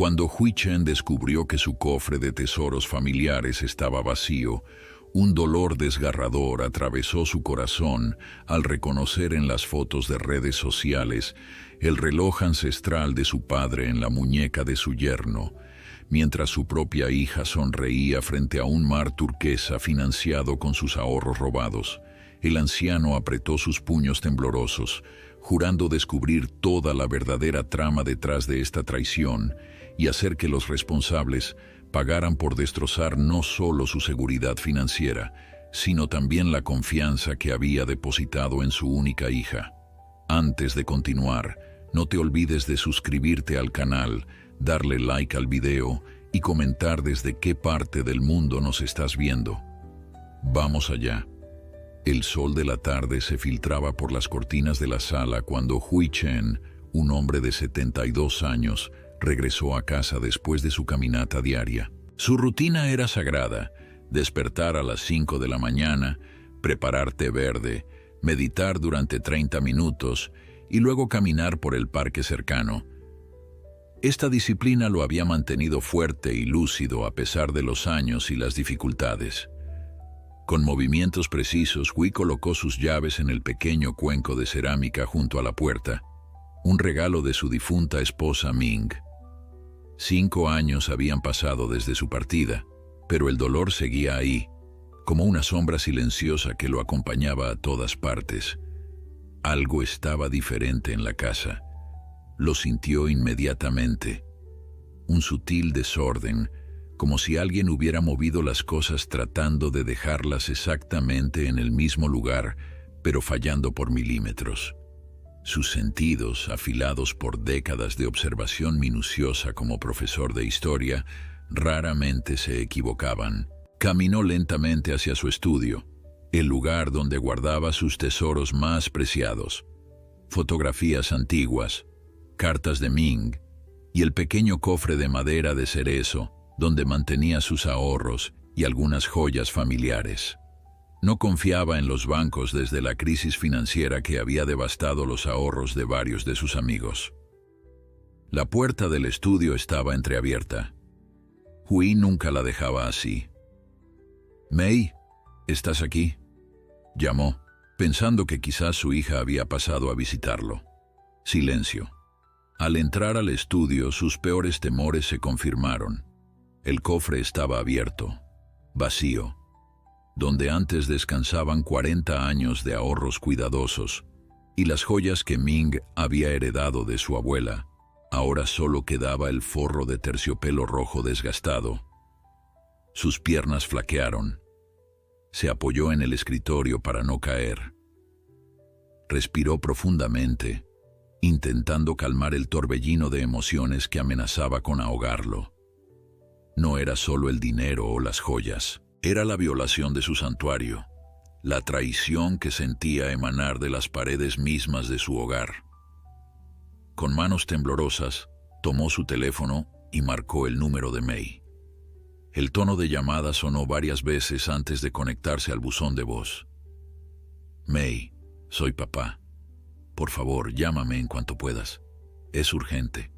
Cuando Hui Chen descubrió que su cofre de tesoros familiares estaba vacío, un dolor desgarrador atravesó su corazón al reconocer en las fotos de redes sociales el reloj ancestral de su padre en la muñeca de su yerno, mientras su propia hija sonreía frente a un mar turquesa financiado con sus ahorros robados. El anciano apretó sus puños temblorosos, jurando descubrir toda la verdadera trama detrás de esta traición y hacer que los responsables pagaran por destrozar no solo su seguridad financiera, sino también la confianza que había depositado en su única hija. Antes de continuar, no te olvides de suscribirte al canal, darle like al video y comentar desde qué parte del mundo nos estás viendo. Vamos allá. El sol de la tarde se filtraba por las cortinas de la sala cuando Hui Chen, un hombre de 72 años, regresó a casa después de su caminata diaria. Su rutina era sagrada: despertar a las 5 de la mañana, preparar té verde, meditar durante 30 minutos y luego caminar por el parque cercano. Esta disciplina lo había mantenido fuerte y lúcido a pesar de los años y las dificultades. Con movimientos precisos, Hui colocó sus llaves en el pequeño cuenco de cerámica junto a la puerta, un regalo de su difunta esposa Ming. 5 años habían pasado desde su partida, pero el dolor seguía ahí, como una sombra silenciosa que lo acompañaba a todas partes. Algo estaba diferente en la casa. Lo sintió inmediatamente. Un sutil desorden, como si alguien hubiera movido las cosas tratando de dejarlas exactamente en el mismo lugar, pero fallando por milímetros. Sus sentidos, afilados por décadas de observación minuciosa como profesor de historia, raramente se equivocaban. Caminó lentamente hacia su estudio, el lugar donde guardaba sus tesoros más preciados: fotografías antiguas, cartas de Ming y el pequeño cofre de madera de cerezo donde mantenía sus ahorros y algunas joyas familiares. No confiaba en los bancos desde la crisis financiera que había devastado los ahorros de varios de sus amigos. La puerta del estudio estaba entreabierta. Hui nunca la dejaba así. «Mei, ¿estás aquí?», llamó, pensando que quizás su hija había pasado a visitarlo. Silencio. Al entrar al estudio, sus peores temores se confirmaron. El cofre estaba abierto, vacío. Donde antes descansaban 40 años de ahorros cuidadosos y las joyas que Ming había heredado de su abuela, ahora solo quedaba el forro de terciopelo rojo desgastado. Sus piernas flaquearon. Se apoyó en el escritorio para no caer. Respiró profundamente, intentando calmar el torbellino de emociones que amenazaba con ahogarlo. No era solo el dinero o las joyas. Era la violación de su santuario, la traición que sentía emanar de las paredes mismas de su hogar. Con manos temblorosas, tomó su teléfono y marcó el número de Mei. El tono de llamada sonó varias veces antes de conectarse al buzón de voz. «Mei, soy papá. Por favor, llámame en cuanto puedas. Es urgente».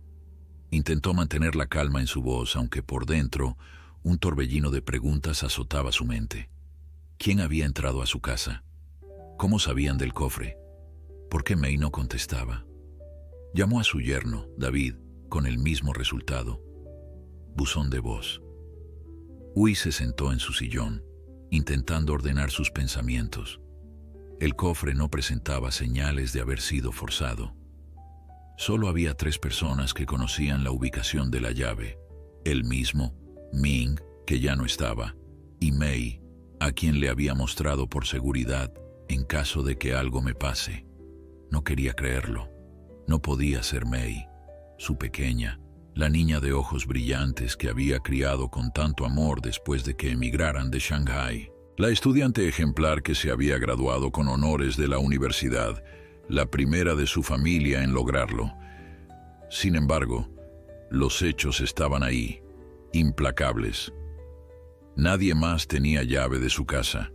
Intentó mantener la calma en su voz, aunque por dentro un torbellino de preguntas azotaba su mente. ¿Quién había entrado a su casa? ¿Cómo sabían del cofre? ¿Por qué Mei no contestaba? Llamó a su yerno, David, con el mismo resultado. Buzón de voz. Hui se sentó en su sillón, intentando ordenar sus pensamientos. El cofre no presentaba señales de haber sido forzado. Solo había 3 personas que conocían la ubicación de la llave: él mismo, Ming, que ya no estaba, y Mei, a quien le había mostrado por seguridad en caso de que algo me pase. No quería creerlo. No podía ser Mei, su pequeña, la niña de ojos brillantes que había criado con tanto amor después de que emigraran de Shanghái. La estudiante ejemplar que se había graduado con honores de la universidad, la primera de su familia en lograrlo. Sin embargo, los hechos estaban ahí, implacables. Nadie más tenía llave de su casa.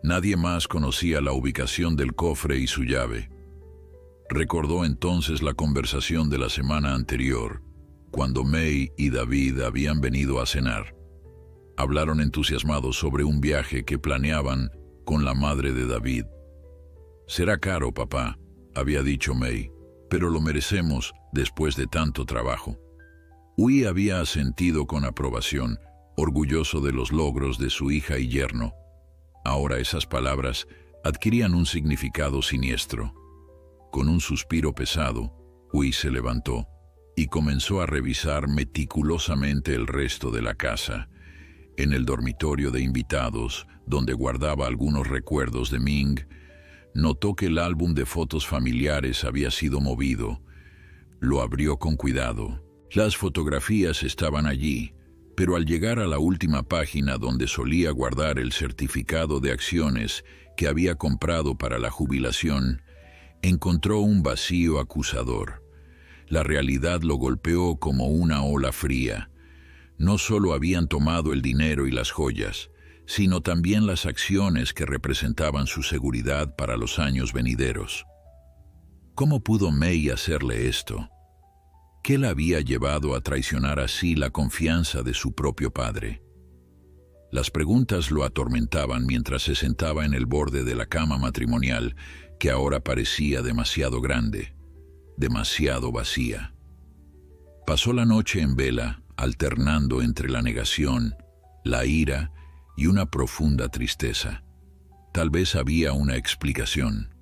Nadie más conocía la ubicación del cofre y su llave. Recordó entonces la conversación de la semana anterior, cuando May y David habían venido a cenar. Hablaron entusiasmados sobre un viaje que planeaban con la madre de David. «Será caro, papá», había dicho May, «pero lo merecemos después de tanto trabajo». Huy había asentido con aprobación, orgulloso de los logros de su hija y yerno. Ahora esas palabras adquirían un significado siniestro. Con un suspiro pesado, Huy se levantó y comenzó a revisar meticulosamente el resto de la casa. En el dormitorio de invitados, donde guardaba algunos recuerdos de Ming, notó que el álbum de fotos familiares había sido movido. Lo abrió con cuidado. Las fotografías estaban allí, pero al llegar a la última página donde solía guardar el certificado de acciones que había comprado para la jubilación, encontró un vacío acusador. La realidad lo golpeó como una ola fría. No solo habían tomado el dinero y las joyas, sino también las acciones que representaban su seguridad para los años venideros. ¿Cómo pudo May hacerle esto? ¿Qué la había llevado a traicionar así la confianza de su propio padre? Las preguntas lo atormentaban mientras se sentaba en el borde de la cama matrimonial, que ahora parecía demasiado grande, demasiado vacía. Pasó la noche en vela, alternando entre la negación, la ira y una profunda tristeza. Tal vez había una explicación.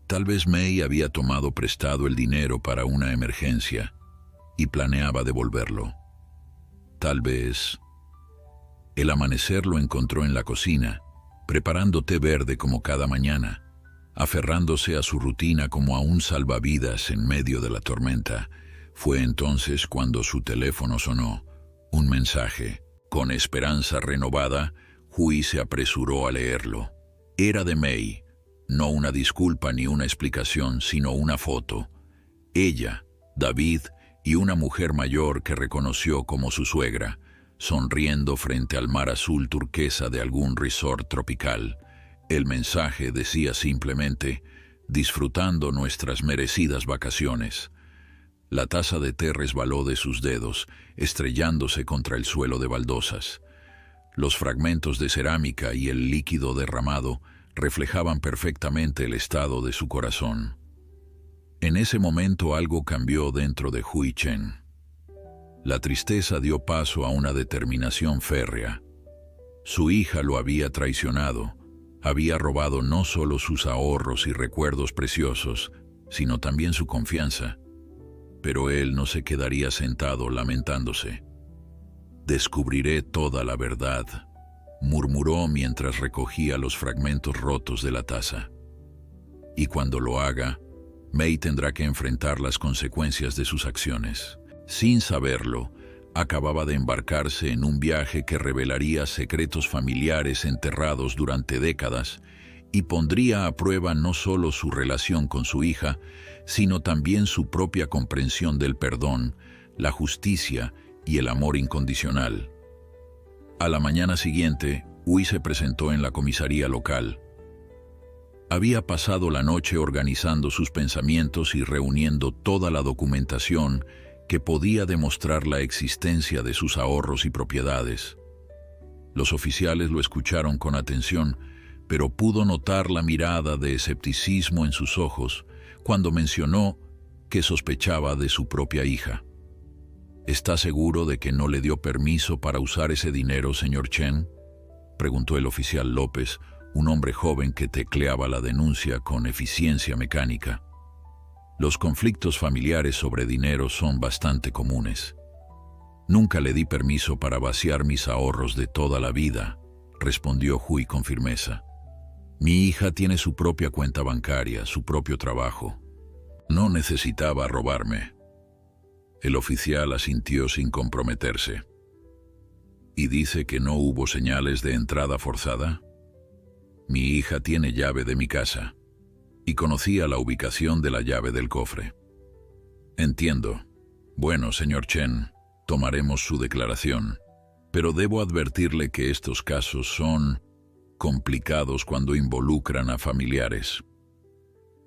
Tal vez May había tomado prestado el dinero para una emergencia y planeaba devolverlo. Tal vez... El amanecer lo encontró en la cocina, preparando té verde como cada mañana, aferrándose a su rutina como a un salvavidas en medio de la tormenta. Fue entonces cuando su teléfono sonó. Un mensaje. Con esperanza renovada, Huy se apresuró a leerlo. Era de May. No una disculpa ni una explicación, sino una foto. Ella, David y una mujer mayor que reconoció como su suegra, sonriendo frente al mar azul turquesa de algún resort tropical. El mensaje decía simplemente: disfrutando nuestras merecidas vacaciones. La taza de té resbaló de sus dedos, estrellándose contra el suelo de baldosas. Los fragmentos de cerámica y el líquido derramado reflejaban perfectamente el estado de su corazón. En ese momento algo cambió dentro de Huy Chen. La tristeza dio paso a una determinación férrea. Su hija lo había traicionado. Había robado no solo sus ahorros y recuerdos preciosos, sino también su confianza. Pero él no se quedaría sentado lamentándose. «Descubriré toda la verdad», murmuró mientras recogía los fragmentos rotos de la taza. «Y cuando lo haga, May tendrá que enfrentar las consecuencias de sus acciones». Sin saberlo, acababa de embarcarse en un viaje que revelaría secretos familiares enterrados durante décadas y pondría a prueba no solo su relación con su hija, sino también su propia comprensión del perdón, la justicia y el amor incondicional. A la mañana siguiente, Huy se presentó en la comisaría local. Había pasado la noche organizando sus pensamientos y reuniendo toda la documentación que podía demostrar la existencia de sus ahorros y propiedades. Los oficiales lo escucharon con atención, pero pudo notar la mirada de escepticismo en sus ojos cuando mencionó que sospechaba de su propia hija. «¿Está seguro de que no le dio permiso para usar ese dinero, señor Chen?», preguntó el oficial López, un hombre joven que tecleaba la denuncia con eficiencia mecánica. «Los conflictos familiares sobre dinero son bastante comunes. Nunca le di permiso para vaciar mis ahorros de toda la vida», respondió Huy con firmeza. «Mi hija tiene su propia cuenta bancaria, su propio trabajo. No necesitaba robarme». El oficial asintió sin comprometerse. «¿Y dice que no hubo señales de entrada forzada?» «Mi hija tiene llave de mi casa y conocía la ubicación de la llave del cofre». «Entiendo. Bueno, señor Chen, tomaremos su declaración, pero debo advertirle que estos casos son complicados cuando involucran a familiares».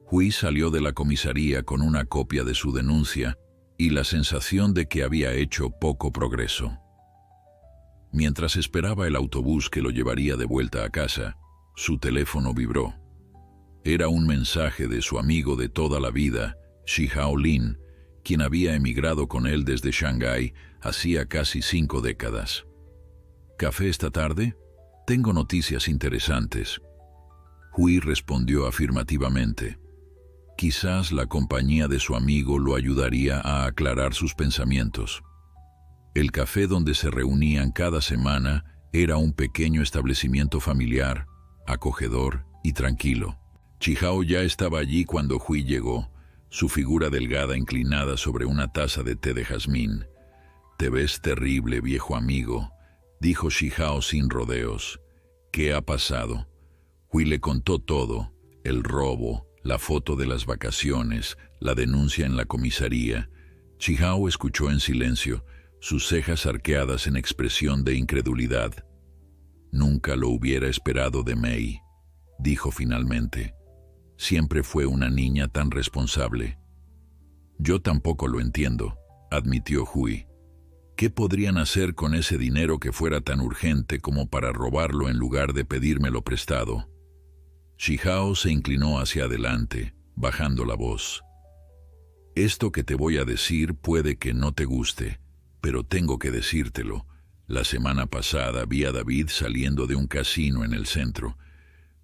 Huy salió de la comisaría con una copia de su denuncia y la sensación de que había hecho poco progreso. Mientras esperaba el autobús que lo llevaría de vuelta a casa, su teléfono vibró. Era un mensaje de su amigo de toda la vida, Shihao Lin, quien había emigrado con él desde Shanghái hacía casi 5 décadas. ¿Café esta tarde? Tengo noticias interesantes. Hui respondió afirmativamente. Quizás la compañía de su amigo lo ayudaría a aclarar sus pensamientos. El café donde se reunían cada semana era un pequeño establecimiento familiar, acogedor y tranquilo. Shihao ya estaba allí cuando Hui llegó, su figura delgada inclinada sobre una taza de té de jazmín. «Te ves terrible, viejo amigo», dijo Shihao sin rodeos. «¿Qué ha pasado?» Hui le contó todo, el robo, la foto de las vacaciones, la denuncia en la comisaría. Shihao escuchó en silencio, sus cejas arqueadas en expresión de incredulidad. «Nunca lo hubiera esperado de Mei», dijo finalmente. «Siempre fue una niña tan responsable». «Yo tampoco lo entiendo», admitió Hui. «¿Qué podrían hacer con ese dinero que fuera tan urgente como para robarlo en lugar de pedírmelo prestado?» Shihao se inclinó hacia adelante, bajando la voz. «Esto que te voy a decir puede que no te guste, pero tengo que decírtelo. La semana pasada vi a David saliendo de un casino en el centro.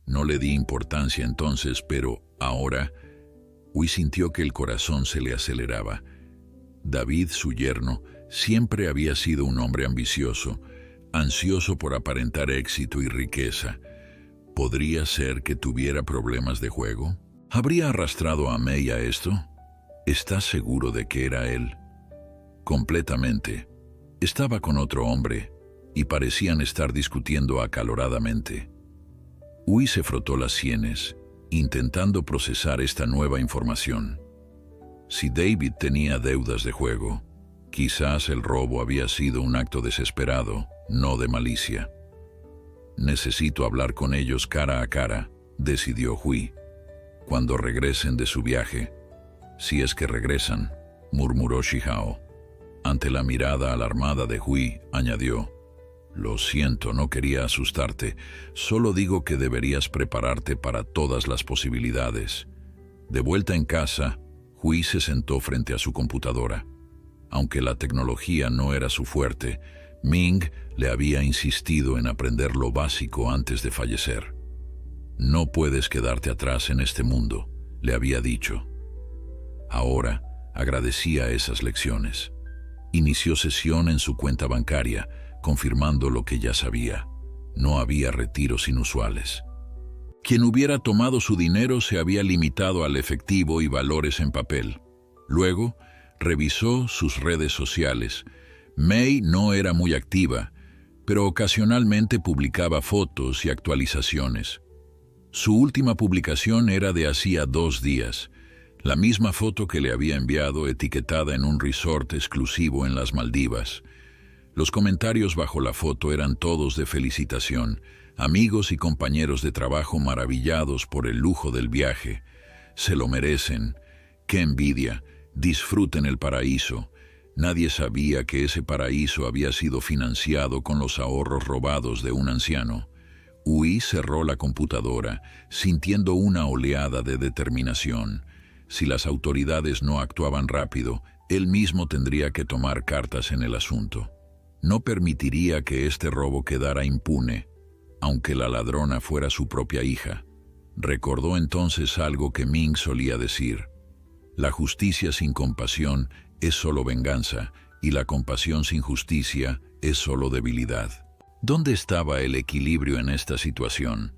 No le di importancia entonces, pero ahora...» Hui sintió que el corazón se le aceleraba. David, su yerno, siempre había sido un hombre ambicioso, ansioso por aparentar éxito y riqueza. ¿Podría ser que tuviera problemas de juego? ¿Habría arrastrado a Mei a esto? ¿Estás seguro de que era él? Completamente. Estaba con otro hombre, y parecían estar discutiendo acaloradamente. Hui se frotó las sienes, intentando procesar esta nueva información. Si David tenía deudas de juego, quizás el robo había sido un acto desesperado, no de malicia. «Necesito hablar con ellos cara a cara», decidió Hui. «Cuando regresen de su viaje». «Si es que regresan», murmuró Shihao. Ante la mirada alarmada de Hui, añadió: «Lo siento, no quería asustarte. Solo digo que deberías prepararte para todas las posibilidades». De vuelta en casa, Hui se sentó frente a su computadora. Aunque la tecnología no era su fuerte, Ming le había insistido en aprender lo básico antes de fallecer. «No puedes quedarte atrás en este mundo», le había dicho. Ahora agradecía esas lecciones. Inició sesión en su cuenta bancaria, confirmando lo que ya sabía. No había retiros inusuales. Quien hubiera tomado su dinero se había limitado al efectivo y valores en papel. Luego, revisó sus redes sociales. Mei no era muy activa, pero ocasionalmente publicaba fotos y actualizaciones. Su última publicación era de hacía 2 días, la misma foto que le había enviado etiquetada en un resort exclusivo en las Maldivas. Los comentarios bajo la foto eran todos de felicitación, amigos y compañeros de trabajo maravillados por el lujo del viaje. «Se lo merecen. ¡Qué envidia! Disfruten el paraíso». Nadie sabía que ese paraíso había sido financiado con los ahorros robados de un anciano. Hui cerró la computadora, sintiendo una oleada de determinación. Si las autoridades no actuaban rápido, él mismo tendría que tomar cartas en el asunto. No permitiría que este robo quedara impune, aunque la ladrona fuera su propia hija. Recordó entonces algo que Ming solía decir: «La justicia sin compasión es solo venganza, y la compasión sin justicia es solo debilidad». ¿Dónde estaba el equilibrio en esta situación?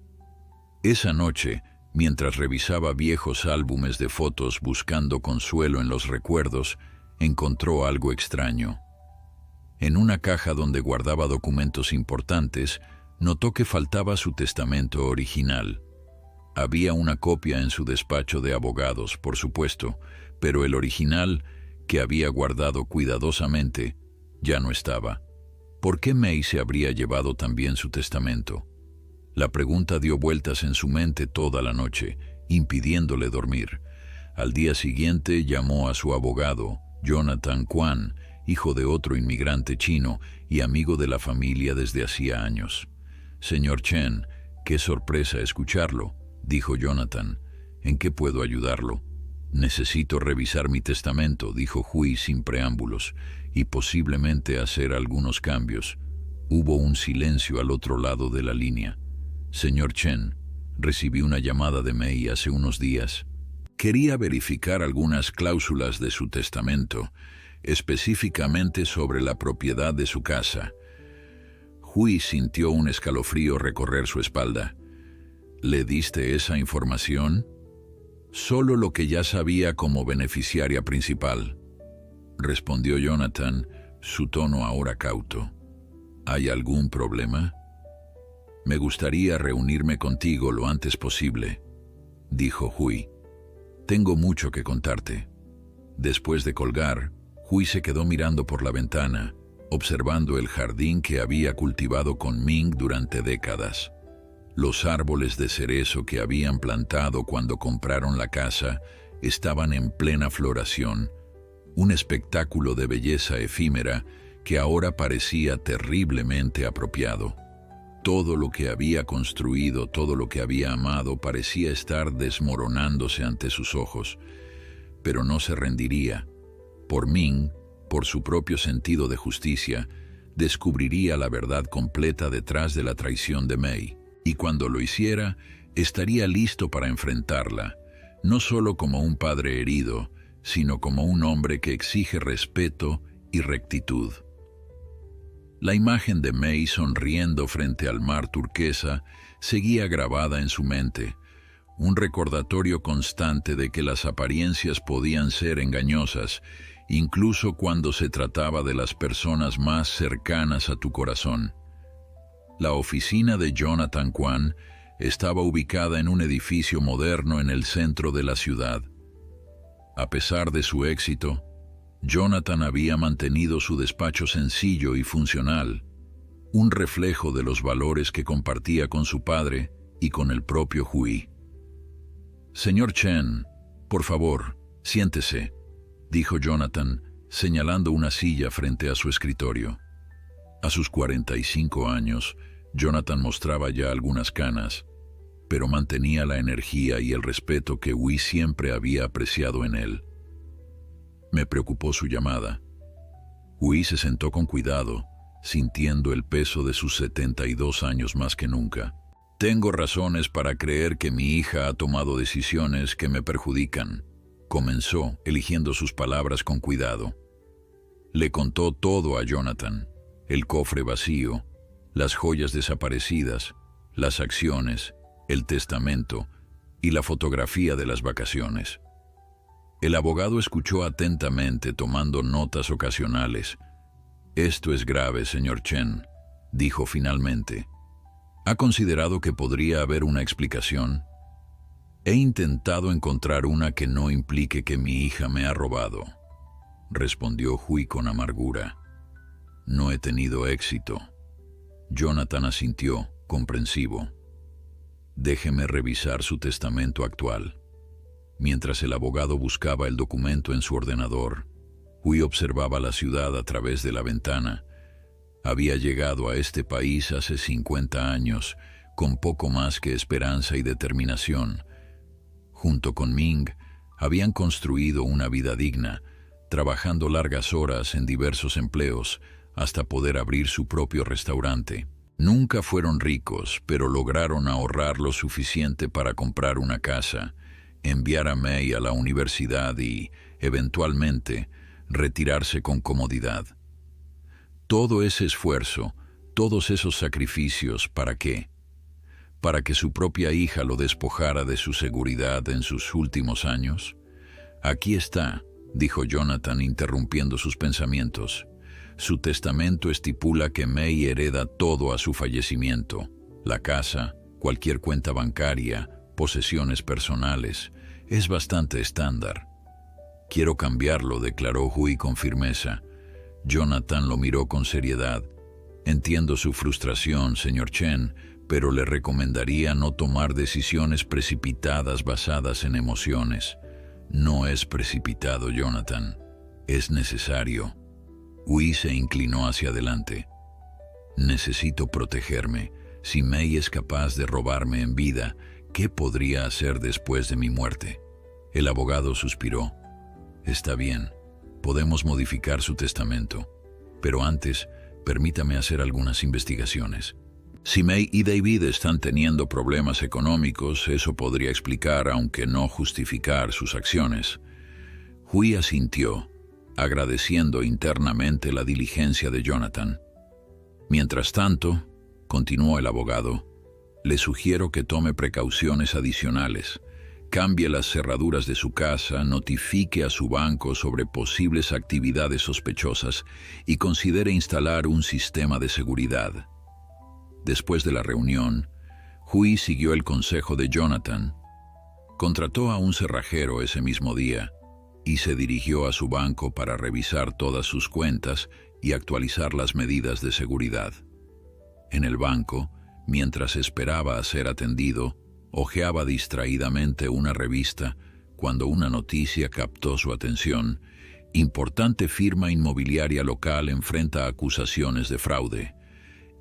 Esa noche, mientras revisaba viejos álbumes de fotos buscando consuelo en los recuerdos, encontró algo extraño. En una caja donde guardaba documentos importantes, notó que faltaba su testamento original. Había una copia en su despacho de abogados, por supuesto, pero el original, que había guardado cuidadosamente, ya no estaba. ¿Por qué Mei se habría llevado también su testamento? La pregunta dio vueltas en su mente toda la noche, impidiéndole dormir. Al día siguiente llamó a su abogado Jonathan Kwan, hijo de otro inmigrante chino y amigo de la familia desde hacía años. Señor Chen, qué sorpresa escucharlo, dijo Jonathan. ¿En qué puedo ayudarlo? Necesito revisar mi testamento, dijo Hui sin preámbulos, y posiblemente hacer algunos cambios. Hubo un silencio al otro lado de la línea. Señor Chen, recibí una llamada de Mei hace unos días. Quería verificar algunas cláusulas de su testamento, específicamente sobre la propiedad de su casa. Hui sintió un escalofrío recorrer su espalda. ¿Le diste esa información? Solo lo que ya sabía como beneficiaria principal, respondió Jonathan, su tono ahora cauto. ¿Hay algún problema? Me gustaría reunirme contigo lo antes posible, dijo Hui. Tengo mucho que contarte. Después de colgar, Hui se quedó mirando por la ventana, observando el jardín que había cultivado con Ming durante décadas. Los árboles de cerezo que habían plantado cuando compraron la casa estaban en plena floración, un espectáculo de belleza efímera que ahora parecía terriblemente apropiado. Todo lo que había construido, todo lo que había amado, parecía estar desmoronándose ante sus ojos, pero no se rendiría. Por Ming, por su propio sentido de justicia, descubriría la verdad completa detrás de la traición de Mei. Y cuando lo hiciera, estaría listo para enfrentarla, no solo como un padre herido, sino como un hombre que exige respeto y rectitud. La imagen de Mei sonriendo frente al mar turquesa seguía grabada en su mente, un recordatorio constante de que las apariencias podían ser engañosas, incluso cuando se trataba de las personas más cercanas a tu corazón. La oficina de Jonathan Kwan estaba ubicada en un edificio moderno en el centro de la ciudad. A pesar de su éxito, Jonathan había mantenido su despacho sencillo y funcional, un reflejo de los valores que compartía con su padre y con el propio Hui. «Señor Chen, por favor, siéntese», dijo Jonathan, señalando una silla frente a su escritorio. A sus 45 años, Jonathan mostraba ya algunas canas, pero mantenía la energía y el respeto que Hui siempre había apreciado en él. Me preocupó su llamada. Hui se sentó con cuidado, sintiendo el peso de sus 72 años más que nunca. «Tengo razones para creer que mi hija ha tomado decisiones que me perjudican», comenzó, eligiendo sus palabras con cuidado. Le contó todo a Jonathan: el cofre vacío, las joyas desaparecidas, las acciones, el testamento y la fotografía de las vacaciones. El abogado escuchó atentamente, tomando notas ocasionales. «Esto es grave, señor Chen», dijo finalmente. «¿Ha considerado que podría haber una explicación?» «He intentado encontrar una que no implique que mi hija me ha robado», respondió Hui con amargura. «No he tenido éxito». Jonathan asintió, comprensivo. «Déjeme revisar su testamento actual». Mientras el abogado buscaba el documento en su ordenador, Hui observaba la ciudad a través de la ventana. Había llegado a este país hace 50 años, con poco más que esperanza y determinación. Junto con Ming, habían construido una vida digna, trabajando largas horas en diversos empleos, hasta poder abrir su propio restaurante. Nunca fueron ricos, pero lograron ahorrar lo suficiente para comprar una casa, enviar a Mei a la universidad y, eventualmente, retirarse con comodidad. Todo ese esfuerzo, todos esos sacrificios, ¿para qué? ¿Para que su propia hija lo despojara de su seguridad en sus últimos años? «Aquí está», dijo Jonathan, interrumpiendo sus pensamientos. «Su testamento estipula que Mei hereda todo a su fallecimiento: la casa, cualquier cuenta bancaria, posesiones personales. Es bastante estándar». «Quiero cambiarlo», declaró Hui con firmeza. Jonathan lo miró con seriedad. «Entiendo su frustración, señor Chen, pero le recomendaría no tomar decisiones precipitadas basadas en emociones». «No es precipitado, Jonathan. Es necesario. Hui se inclinó hacia adelante. Necesito protegerme. Si May es capaz de robarme en vida, ¿qué podría hacer después de mi muerte? El abogado suspiró. Está bien, podemos modificar su testamento, pero antes, permítame hacer algunas investigaciones. Si May y David están teniendo problemas económicos, eso podría explicar, aunque no justificar, sus acciones. Hui asintió, agradeciendo internamente la diligencia de Jonathan. Mientras tanto, continuó el abogado, le sugiero que tome precauciones adicionales. Cambie las cerraduras de su casa, notifique a su banco sobre posibles actividades sospechosas y considere instalar un sistema de seguridad. Después de la reunión, Hui siguió el consejo de Jonathan. Contrató a un cerrajero ese mismo día y se dirigió a su banco para revisar todas sus cuentas y actualizar las medidas de seguridad. En el banco, mientras esperaba a ser atendido, hojeaba distraídamente una revista cuando una noticia captó su atención. Importante firma inmobiliaria local enfrenta acusaciones de fraude.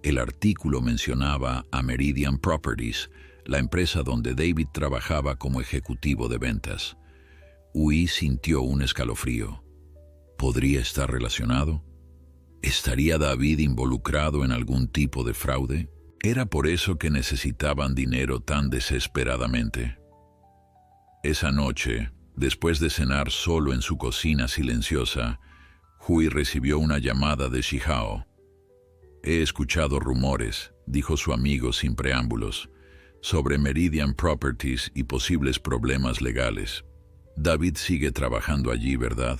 El artículo mencionaba a Meridian Properties, la empresa donde David trabajaba como ejecutivo de ventas. Hui sintió un escalofrío. ¿Podría estar relacionado? ¿Estaría David involucrado en algún tipo de fraude? ¿Era por eso que necesitaban dinero tan desesperadamente? Esa noche, después de cenar solo en su cocina silenciosa, Hui recibió una llamada de Shihao. He escuchado rumores, dijo su amigo sin preámbulos, sobre Meridian Properties y posibles problemas legales. David sigue trabajando allí, ¿verdad?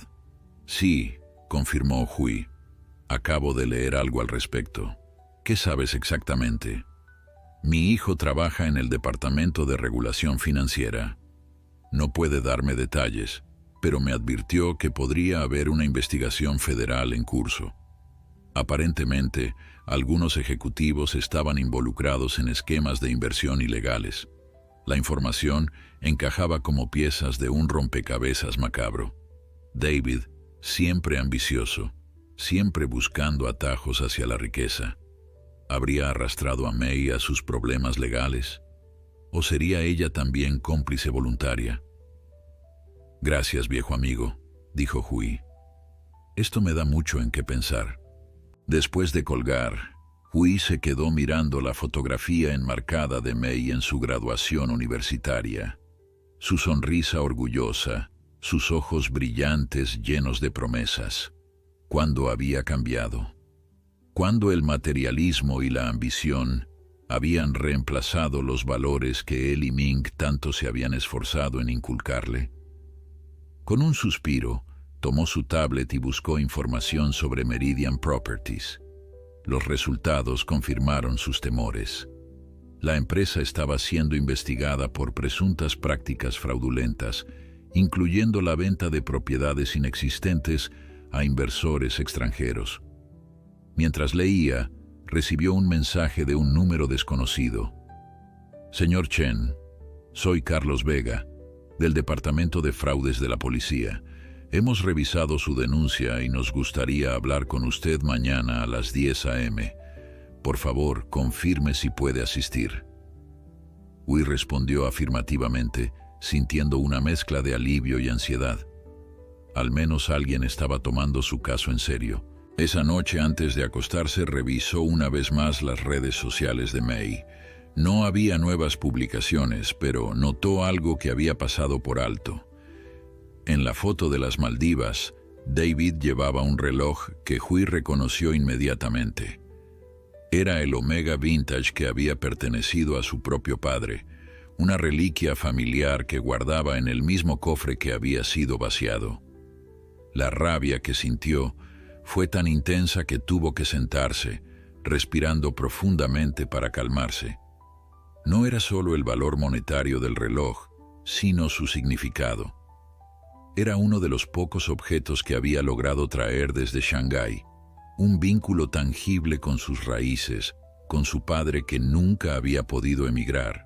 Sí, confirmó Hui. Acabo de leer algo al respecto. ¿Qué sabes exactamente? Mi hijo trabaja en el Departamento de Regulación Financiera. No puede darme detalles, pero me advirtió que podría haber una investigación federal en curso. Aparentemente, algunos ejecutivos estaban involucrados en esquemas de inversión ilegales. La información encajaba como piezas de un rompecabezas macabro. David, siempre ambicioso, siempre buscando atajos hacia la riqueza, ¿habría arrastrado a May a sus problemas legales? ¿O sería ella también cómplice voluntaria? Gracias, viejo amigo, dijo Hui. Esto me da mucho en qué pensar. Después de colgar, Hui se quedó mirando la fotografía enmarcada de May en su graduación universitaria. Su sonrisa orgullosa, sus ojos brillantes llenos de promesas. ¿Cuándo había cambiado? Cuando el materialismo y la ambición habían reemplazado los valores que él y Ming tanto se habían esforzado en inculcarle. Con un suspiro, tomó su tablet y buscó información sobre Meridian Properties. Los resultados confirmaron sus temores. La empresa estaba siendo investigada por presuntas prácticas fraudulentas, incluyendo la venta de propiedades inexistentes a inversores extranjeros. Mientras leía, recibió un mensaje de un número desconocido. Señor Chen, soy Carlos Vega, del Departamento de Fraudes de la Policía. Hemos revisado su denuncia y nos gustaría hablar con usted mañana a las 10 a.m. Por favor, confirme si puede asistir. Hui respondió afirmativamente, sintiendo una mezcla de alivio y ansiedad. Al menos alguien estaba tomando su caso en serio. Esa noche, antes de acostarse, revisó una vez más las redes sociales de May. No había nuevas publicaciones, pero notó algo que había pasado por alto. En la foto de las Maldivas, David llevaba un reloj que Hui reconoció inmediatamente. Era el Omega Vintage que había pertenecido a su propio padre, una reliquia familiar que guardaba en el mismo cofre que había sido vaciado. La rabia que sintió fue tan intensa que tuvo que sentarse, respirando profundamente para calmarse. No era solo el valor monetario del reloj, sino su significado. Era uno de los pocos objetos que había logrado traer desde Shanghái, un vínculo tangible con sus raíces, con su padre que nunca había podido emigrar.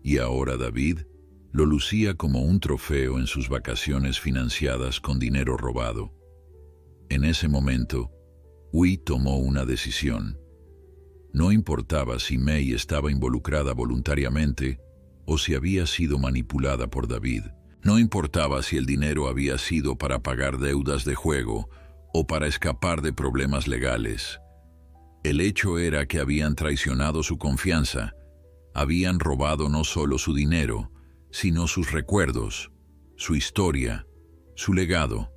Y ahora David lo lucía como un trofeo en sus vacaciones financiadas con dinero robado. En ese momento, Hui tomó una decisión. No importaba si May estaba involucrada voluntariamente o si había sido manipulada por David. No importaba si el dinero había sido para pagar deudas de juego o para escapar de problemas legales. El hecho era que habían traicionado su confianza, habían robado no solo su dinero, sino sus recuerdos, su historia, su legado.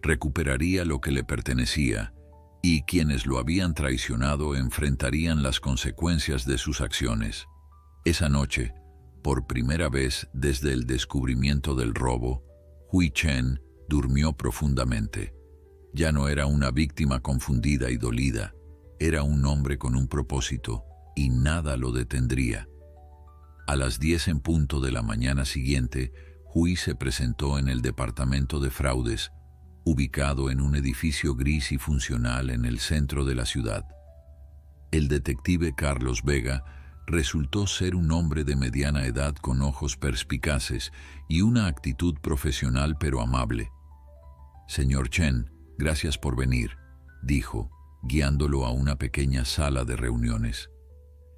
Recuperaría lo que le pertenecía, y quienes lo habían traicionado enfrentarían las consecuencias de sus acciones. Esa noche, por primera vez desde el descubrimiento del robo, Hui Chen durmió profundamente. Ya no era una víctima confundida y dolida, era un hombre con un propósito, y nada lo detendría. A las 10 en punto de la mañana siguiente, Hui se presentó en el departamento de fraudes, ubicado en un edificio gris y funcional en el centro de la ciudad. El detective Carlos Vega resultó ser un hombre de mediana edad con ojos perspicaces y una actitud profesional pero amable. «Señor Chen, gracias por venir», dijo, guiándolo a una pequeña sala de reuniones.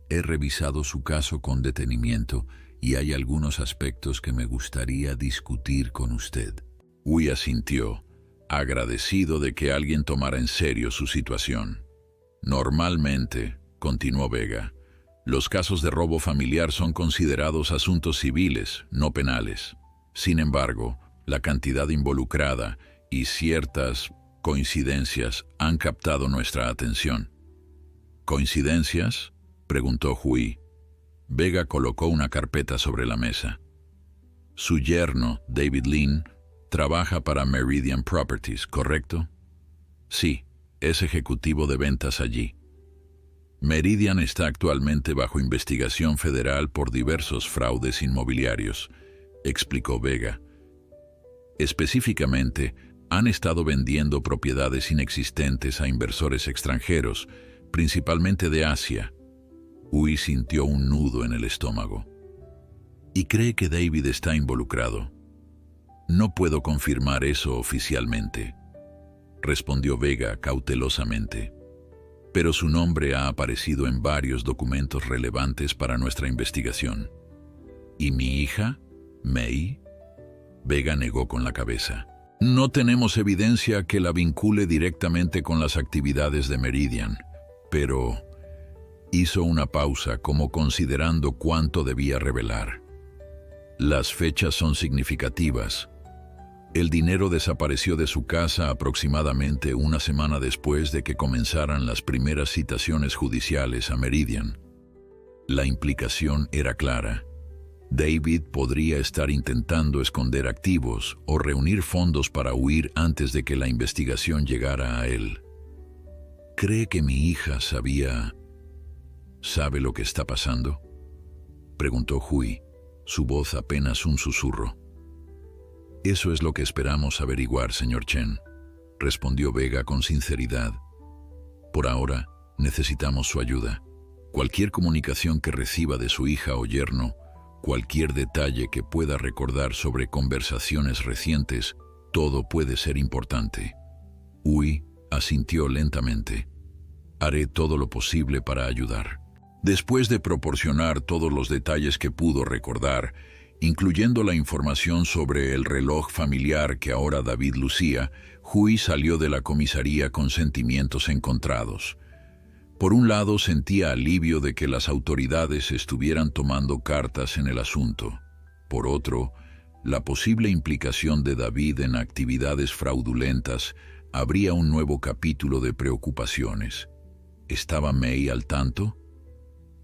«He revisado su caso con detenimiento y hay algunos aspectos que me gustaría discutir con usted». Hui asintió, agradecido de que alguien tomara en serio su situación. «Normalmente», continuó Vega, «los casos de robo familiar son considerados asuntos civiles, no penales. Sin embargo, la cantidad involucrada y ciertas coincidencias han captado nuestra atención». «¿Coincidencias?», preguntó Hui. Vega colocó una carpeta sobre la mesa. «Su yerno, David Lin, trabaja para Meridian Properties, ¿correcto?». «Sí, es ejecutivo de ventas allí». «Meridian está actualmente bajo investigación federal por diversos fraudes inmobiliarios», explicó Vega. «Específicamente, han estado vendiendo propiedades inexistentes a inversores extranjeros, principalmente de Asia». Hui sintió un nudo en el estómago. «¿Y cree que David está involucrado?». «No puedo confirmar eso oficialmente», respondió Vega cautelosamente. «Pero su nombre ha aparecido en varios documentos relevantes para nuestra investigación». «¿Y mi hija, May?». Vega negó con la cabeza. «No tenemos evidencia que la vincule directamente con las actividades de Meridian, pero…». Hizo una pausa como considerando cuánto debía revelar. «Las fechas son significativas. El dinero desapareció de su casa aproximadamente una semana después de que comenzaran las primeras citaciones judiciales a Meridian. La implicación era clara. David podría estar intentando esconder activos o reunir fondos para huir antes de que la investigación llegara a él. ¿Cree que mi hija sabe lo que está pasando?», preguntó Hui, su voz apenas un susurro. «Eso es lo que esperamos averiguar, señor Chen», respondió Vega con sinceridad. «Por ahora, necesitamos su ayuda. Cualquier comunicación que reciba de su hija o yerno, cualquier detalle que pueda recordar sobre conversaciones recientes, todo puede ser importante». Hui asintió lentamente. «Haré todo lo posible para ayudar». Después de proporcionar todos los detalles que pudo recordar, incluyendo la información sobre el reloj familiar que ahora David lucía, Hui salió de la comisaría con sentimientos encontrados. Por un lado, sentía alivio de que las autoridades estuvieran tomando cartas en el asunto. Por otro, la posible implicación de David en actividades fraudulentas abría un nuevo capítulo de preocupaciones. ¿Estaba May al tanto?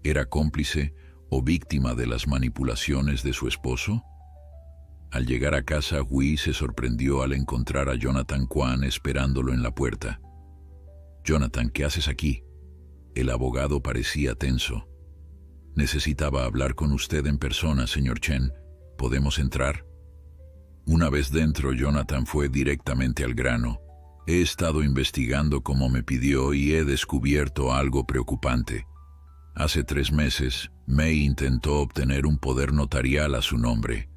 ¿Era cómplice o víctima de las manipulaciones de su esposo? Al llegar a casa, Hui se sorprendió al encontrar a Jonathan Kwan esperándolo en la puerta. «Jonathan, ¿qué haces aquí?». El abogado parecía tenso. «Necesitaba hablar con usted en persona, señor Chen. ¿Podemos entrar?». Una vez dentro, Jonathan fue directamente al grano. «He estado investigando como me pidió y he descubierto algo preocupante. Hace 3 meses, May intentó obtener un poder notarial a su nombre».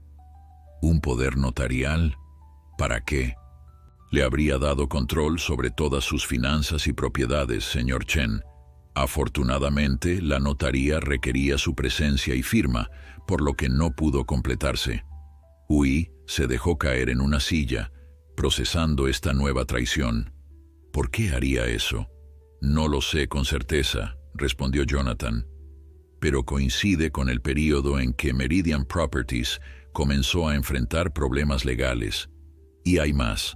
«¿Un poder notarial? ¿Para qué?». Le habría dado control sobre todas sus finanzas y propiedades, señor Chen. Afortunadamente, la notaría requería su presencia y firma, por lo que no pudo completarse. Hui se dejó caer en una silla, procesando esta nueva traición. ¿Por qué haría eso? No lo sé con certeza, respondió Jonathan, pero coincide con el período en que Meridian Properties comenzó a enfrentar problemas legales. Y hay más.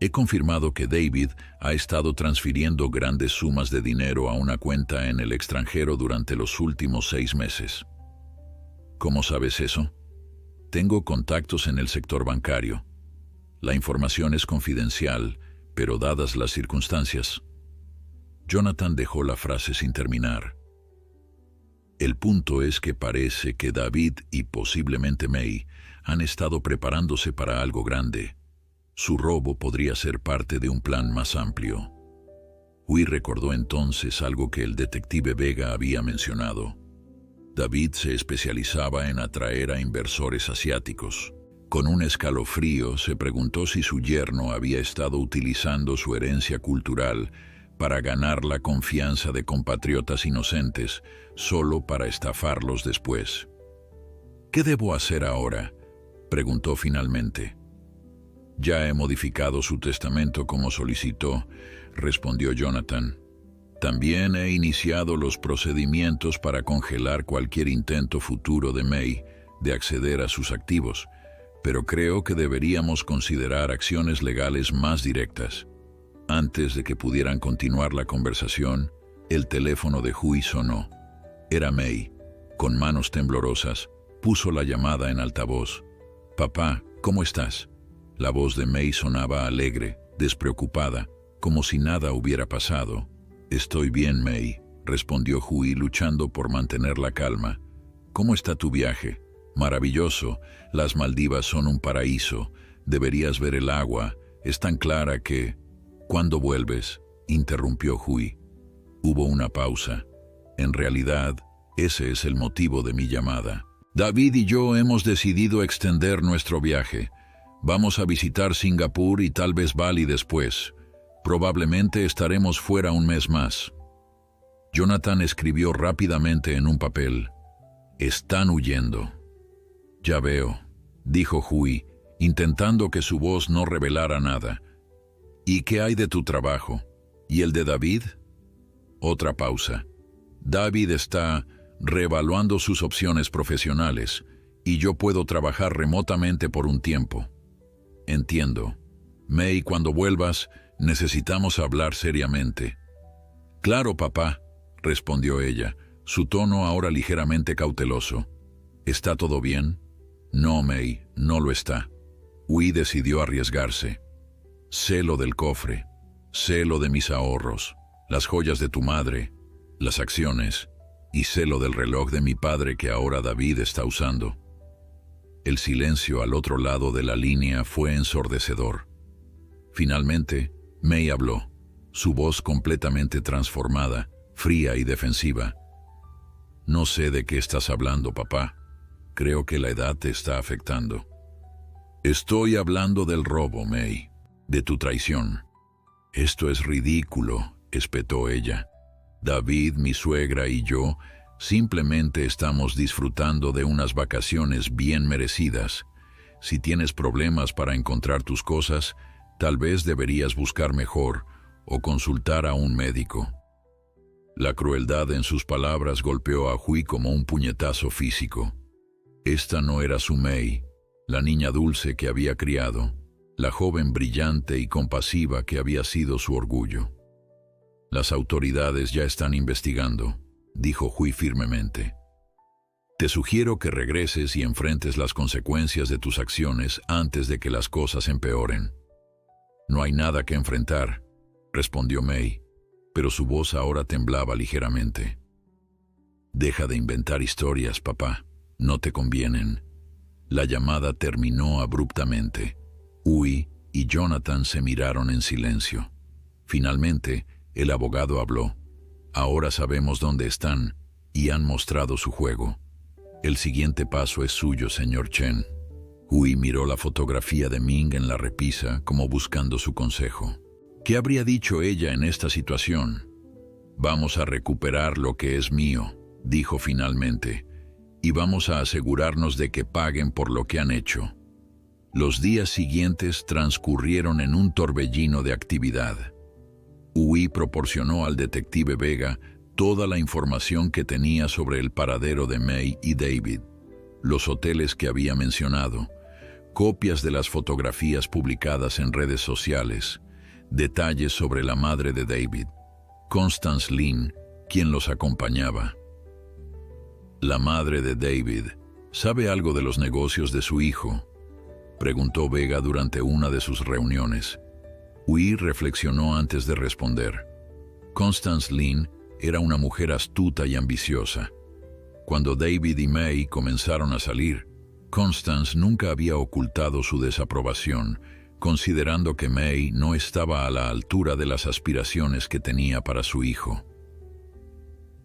He confirmado que David ha estado transfiriendo grandes sumas de dinero a una cuenta en el extranjero durante los últimos 6 meses. ¿Cómo sabes eso? Tengo contactos en el sector bancario. La información es confidencial, pero dadas las circunstancias. Jonathan dejó la frase sin terminar. El punto es que parece que David y posiblemente May han estado preparándose para algo grande. Su robo podría ser parte de un plan más amplio. Hui recordó entonces algo que el detective Vega había mencionado. David se especializaba en atraer a inversores asiáticos. Con un escalofrío se preguntó si su yerno había estado utilizando su herencia cultural para ganar la confianza de compatriotas inocentes, solo para estafarlos después. ¿Qué debo hacer ahora?, preguntó finalmente. Ya he modificado su testamento como solicitó, respondió Jonathan. También he iniciado los procedimientos para congelar cualquier intento futuro de May de acceder a sus activos, pero creo que deberíamos considerar acciones legales más directas. Antes de que pudieran continuar la conversación, el teléfono de Hui sonó. Era May. Con manos temblorosas, puso la llamada en altavoz. «Papá, ¿cómo estás?». La voz de May sonaba alegre, despreocupada, como si nada hubiera pasado. «Estoy bien, May», respondió Hui luchando por mantener la calma. «¿Cómo está tu viaje?». «Maravilloso. Las Maldivas son un paraíso. Deberías ver el agua. Es tan clara que...». «¿Cuándo vuelves?», interrumpió Hui. Hubo una pausa. En realidad, ese es el motivo de mi llamada. David y yo hemos decidido extender nuestro viaje. Vamos a visitar Singapur y tal vez Bali después. Probablemente estaremos fuera un mes más. Jonathan escribió rápidamente en un papel. «Están huyendo». «Ya veo», dijo Hui, intentando que su voz no revelara nada. «¿Y qué hay de tu trabajo? ¿Y el de David?». Otra pausa. «David está reevaluando sus opciones profesionales y yo puedo trabajar remotamente por un tiempo». «Entiendo. May, cuando vuelvas, necesitamos hablar seriamente». «Claro, papá», respondió ella, su tono ahora ligeramente cauteloso. «¿Está todo bien?». «No, May, no lo está». Hui decidió arriesgarse. «Sé lo del cofre, sé lo de mis ahorros, las joyas de tu madre, las acciones, y sé lo del reloj de mi padre que ahora David está usando». El silencio al otro lado de la línea fue ensordecedor. Finalmente, May habló, su voz completamente transformada, fría y defensiva. «No sé de qué estás hablando, papá. Creo que la edad te está afectando». «Estoy hablando del robo, May, de tu traición». «Esto es ridículo», espetó ella. «David, mi suegra y yo simplemente estamos disfrutando de unas vacaciones bien merecidas. Si tienes problemas para encontrar tus cosas, tal vez deberías buscar mejor o consultar a un médico». La crueldad en sus palabras golpeó a Hui como un puñetazo físico. Esta no era su May, la niña dulce que había criado, la joven brillante y compasiva que había sido su orgullo. «Las autoridades ya están investigando», dijo Hui firmemente. «Te sugiero que regreses y enfrentes las consecuencias de tus acciones antes de que las cosas empeoren». «No hay nada que enfrentar», respondió May, pero su voz ahora temblaba ligeramente. «Deja de inventar historias, papá. No te convienen». La llamada terminó abruptamente. Hui y Jonathan se miraron en silencio. Finalmente, el abogado habló. «Ahora sabemos dónde están y han mostrado su juego. El siguiente paso es suyo, señor Chen». Hui miró la fotografía de Ming en la repisa como buscando su consejo. ¿Qué habría dicho ella en esta situación? Vamos a recuperar lo que es mío, dijo finalmente, y vamos a asegurarnos de que paguen por lo que han hecho. Los días siguientes transcurrieron en un torbellino de actividad. Hui proporcionó al detective Vega toda la información que tenía sobre el paradero de May y David, los hoteles que había mencionado, copias de las fotografías publicadas en redes sociales, detalles sobre la madre de David, Constance Lynn, quien los acompañaba. «¿La madre de David sabe algo de los negocios de su hijo?», preguntó Vega durante una de sus reuniones. Hui reflexionó antes de responder. Constance Lynn era una mujer astuta y ambiciosa. Cuando David y May comenzaron a salir, Constance nunca había ocultado su desaprobación, considerando que May no estaba a la altura de las aspiraciones que tenía para su hijo.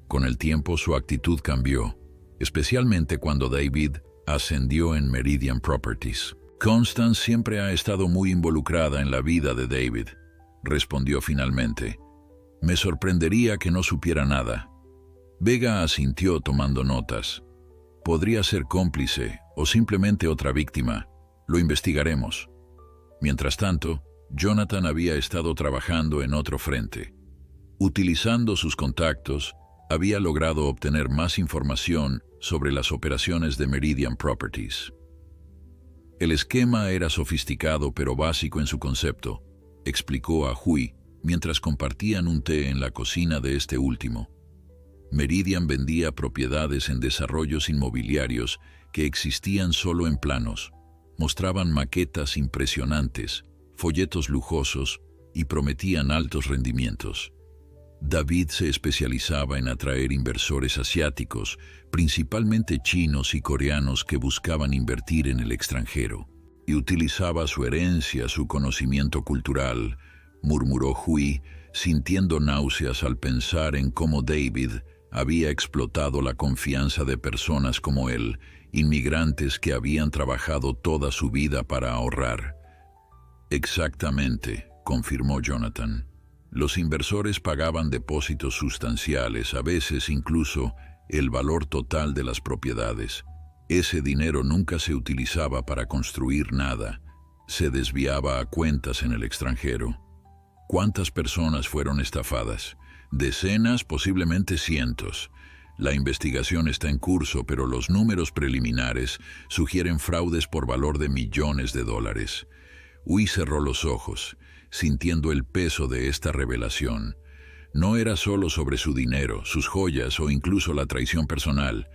Con el tiempo su actitud cambió, especialmente cuando David ascendió en Meridian Properties. «Constance siempre ha estado muy involucrada en la vida de David», respondió finalmente. «Me sorprendería que no supiera nada». Vega asintió tomando notas. «Podría ser cómplice o simplemente otra víctima. Lo investigaremos». Mientras tanto, Jonathan había estado trabajando en otro frente. Utilizando sus contactos, había logrado obtener más información sobre las operaciones de Meridian Properties. El esquema era sofisticado pero básico en su concepto, explicó a Hui mientras compartían un té en la cocina de este último. Meridian vendía propiedades en desarrollos inmobiliarios que existían solo en planos, mostraban maquetas impresionantes, folletos lujosos y prometían altos rendimientos. David se especializaba en atraer inversores asiáticos, principalmente chinos y coreanos que buscaban invertir en el extranjero, y utilizaba su herencia, su conocimiento cultural, murmuró Hui, sintiendo náuseas al pensar en cómo David había explotado la confianza de personas como él, inmigrantes que habían trabajado toda su vida para ahorrar. Exactamente, confirmó Jonathan. Los inversores pagaban depósitos sustanciales, a veces incluso el valor total de las propiedades. Ese dinero nunca se utilizaba para construir nada, se desviaba a cuentas en el extranjero. ¿Cuántas personas fueron estafadas? Decenas, posiblemente cientos. La investigación está en curso, pero los números preliminares sugieren fraudes por valor de millones de dólares. Hui cerró los ojos, sintiendo el peso de esta revelación. No era solo sobre su dinero, sus joyas o incluso la traición personal.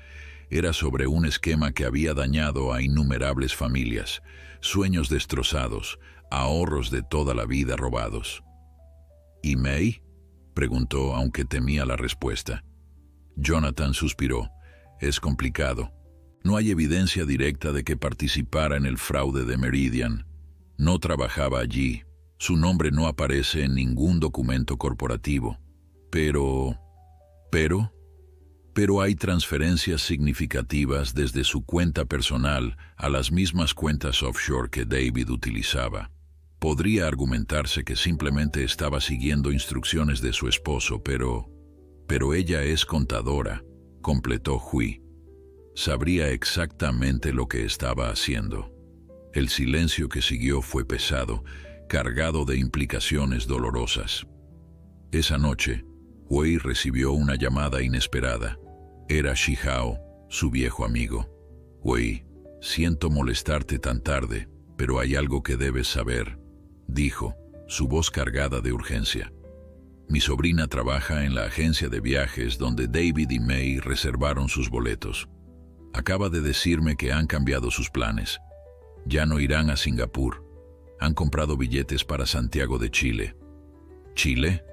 Era sobre un esquema que había dañado a innumerables familias, sueños destrozados, ahorros de toda la vida robados. ¿Y May?, preguntó, aunque temía la respuesta. Jonathan suspiró. Es complicado. No hay evidencia directa de que participara en el fraude de Meridian. No trabajaba allí. Su nombre no aparece en ningún documento corporativo. Pero hay transferencias significativas desde su cuenta personal a las mismas cuentas offshore que David utilizaba. Podría argumentarse que simplemente estaba siguiendo instrucciones de su esposo, pero ella es contadora, completó Hui. Sabría exactamente lo que estaba haciendo. El silencio que siguió fue pesado, cargado de implicaciones dolorosas. Esa noche, Hui recibió una llamada inesperada. Era Shihao, su viejo amigo. Hui, siento molestarte tan tarde, pero hay algo que debes saber, dijo, su voz cargada de urgencia. Mi sobrina trabaja en la agencia de viajes donde David y May reservaron sus boletos. Acaba de decirme que han cambiado sus planes. Ya no irán a Singapur. Han comprado billetes para Santiago de Chile. ¿Chile?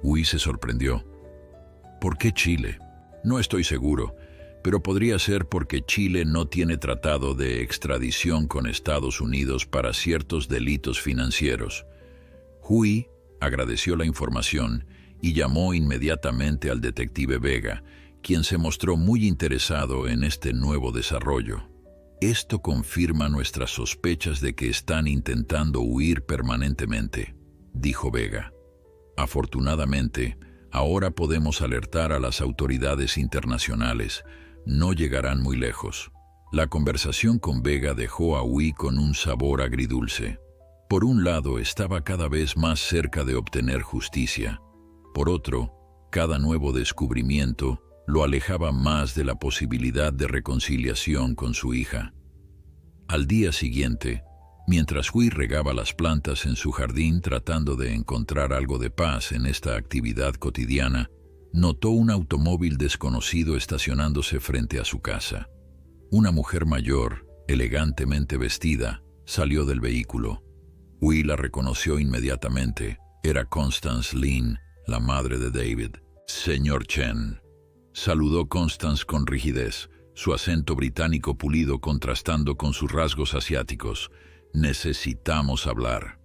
Hui se sorprendió. ¿Por qué Chile? No estoy seguro, pero podría ser porque Chile no tiene tratado de extradición con Estados Unidos para ciertos delitos financieros. Hui agradeció la información y llamó inmediatamente al detective Vega, quien se mostró muy interesado en este nuevo desarrollo. Esto confirma nuestras sospechas de que están intentando huir permanentemente, dijo Vega. Afortunadamente, ahora podemos alertar a las autoridades internacionales. No llegarán muy lejos. La conversación con Vega dejó a Hui con un sabor agridulce. Por un lado, estaba cada vez más cerca de obtener justicia. Por otro, cada nuevo descubrimiento lo alejaba más de la posibilidad de reconciliación con su hija. Al día siguiente, mientras Hui regaba las plantas en su jardín tratando de encontrar algo de paz en esta actividad cotidiana, notó un automóvil desconocido estacionándose frente a su casa. Una mujer mayor, elegantemente vestida, salió del vehículo. Hui la reconoció inmediatamente. Era Constance Lin, la madre de David. «Señor Chen», saludó Constance con rigidez, su acento británico pulido contrastando con sus rasgos asiáticos. «Necesitamos hablar».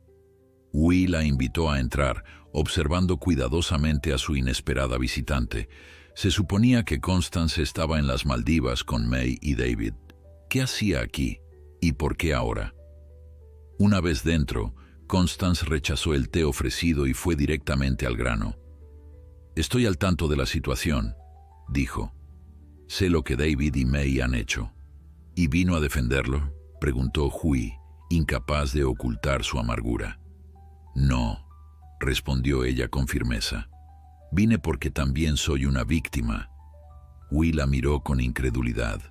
Hui la invitó a entrar, observando cuidadosamente a su inesperada visitante. Se suponía que Constance estaba en las Maldivas con May y David. ¿Qué hacía aquí? ¿Y por qué ahora? Una vez dentro, Constance rechazó el té ofrecido y fue directamente al grano. «Estoy al tanto de la situación», dijo. «Sé lo que David y May han hecho». «¿Y vino a defenderlo?», preguntó Hui, incapaz de ocultar su amargura. «No», respondió ella con firmeza. «Vine porque también soy una víctima». Hui la miró con incredulidad.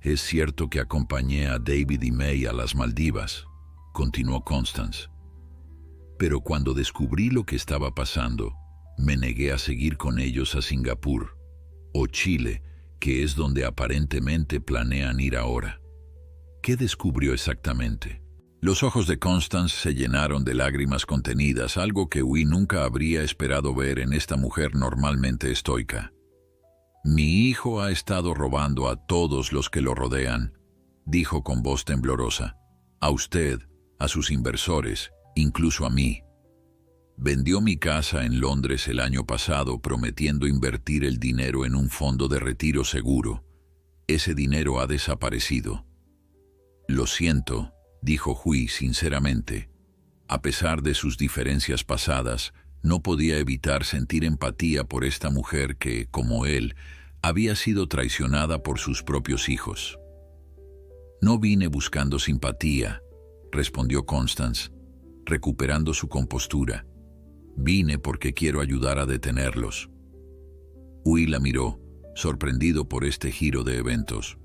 «Es cierto que acompañé a David y May a las Maldivas», continuó Constance. «Pero cuando descubrí lo que estaba pasando, me negué a seguir con ellos a Singapur, o Chile, que es donde aparentemente planean ir ahora». «¿Qué descubrió exactamente?». Los ojos de Constance se llenaron de lágrimas contenidas, algo que Hui nunca habría esperado ver en esta mujer normalmente estoica. «Mi hijo ha estado robando a todos los que lo rodean», dijo con voz temblorosa. «A usted, a sus inversores, incluso a mí. Vendió mi casa en Londres el año pasado prometiendo invertir el dinero en un fondo de retiro seguro. Ese dinero ha desaparecido». «Lo siento», dijo Hui sinceramente. A pesar de sus diferencias pasadas, no podía evitar sentir empatía por esta mujer que, como él, había sido traicionada por sus propios hijos. «No vine buscando simpatía», respondió Constance, recuperando su compostura. «Vine porque quiero ayudar a detenerlos». Hui la miró, sorprendido por este giro de eventos.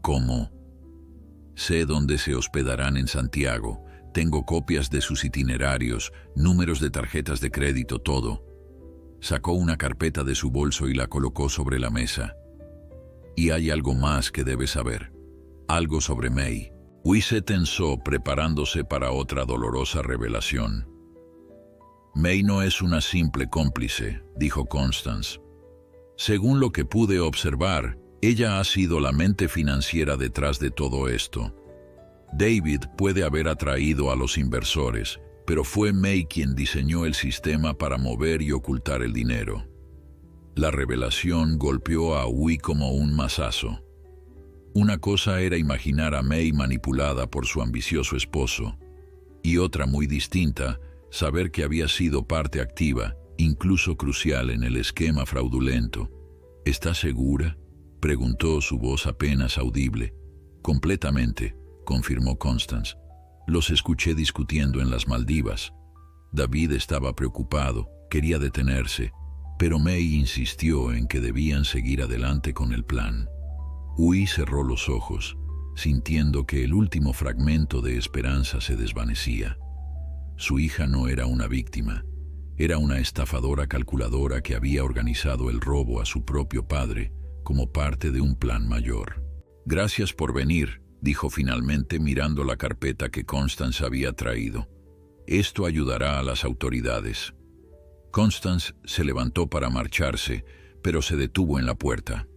«¿Cómo?». «Sé dónde se hospedarán en Santiago. Tengo copias de sus itinerarios, números de tarjetas de crédito, todo». Sacó una carpeta de su bolso y la colocó sobre la mesa. «Y hay algo más que debes saber. Algo sobre May». Hui se tensó preparándose para otra dolorosa revelación. «May no es una simple cómplice», dijo Constance. «Según lo que pude observar, ella ha sido la mente financiera detrás de todo esto. David puede haber atraído a los inversores, pero fue May quien diseñó el sistema para mover y ocultar el dinero». La revelación golpeó a Hui como un mazazo. Una cosa era imaginar a May manipulada por su ambicioso esposo, y otra muy distinta, saber que había sido parte activa, incluso crucial en el esquema fraudulento. «¿Está segura?», preguntó su voz apenas audible. «Completamente», confirmó Constance. «Los escuché discutiendo en las Maldivas. David estaba preocupado, quería detenerse, pero May insistió en que debían seguir adelante con el plan». Hui cerró los ojos, sintiendo que el último fragmento de esperanza se desvanecía. Su hija no era una víctima, era una estafadora calculadora que había organizado el robo a su propio padre como parte de un plan mayor. «Gracias por venir», dijo finalmente mirando la carpeta que Constance había traído. «Esto ayudará a las autoridades». Constance se levantó para marcharse, pero se detuvo en la puerta.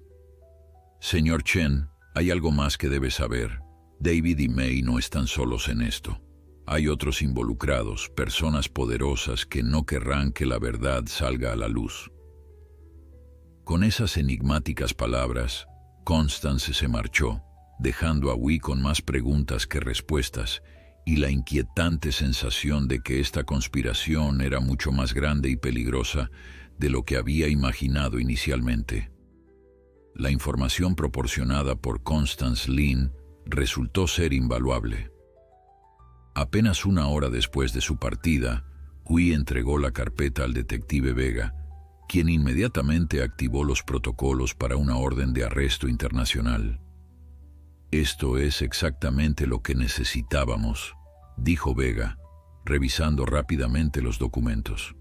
«Señor Chen, hay algo más que debe saber. David y May no están solos en esto. Hay otros involucrados, personas poderosas que no querrán que la verdad salga a la luz». Con esas enigmáticas palabras, Constance se marchó, dejando a Hui con más preguntas que respuestas y la inquietante sensación de que esta conspiración era mucho más grande y peligrosa de lo que había imaginado inicialmente. La información proporcionada por Constance Lin resultó ser invaluable. Apenas una hora después de su partida, Hui entregó la carpeta al detective Vega, quien inmediatamente activó los protocolos para una orden de arresto internacional. «Esto es exactamente lo que necesitábamos», dijo Vega, revisando rápidamente los documentos.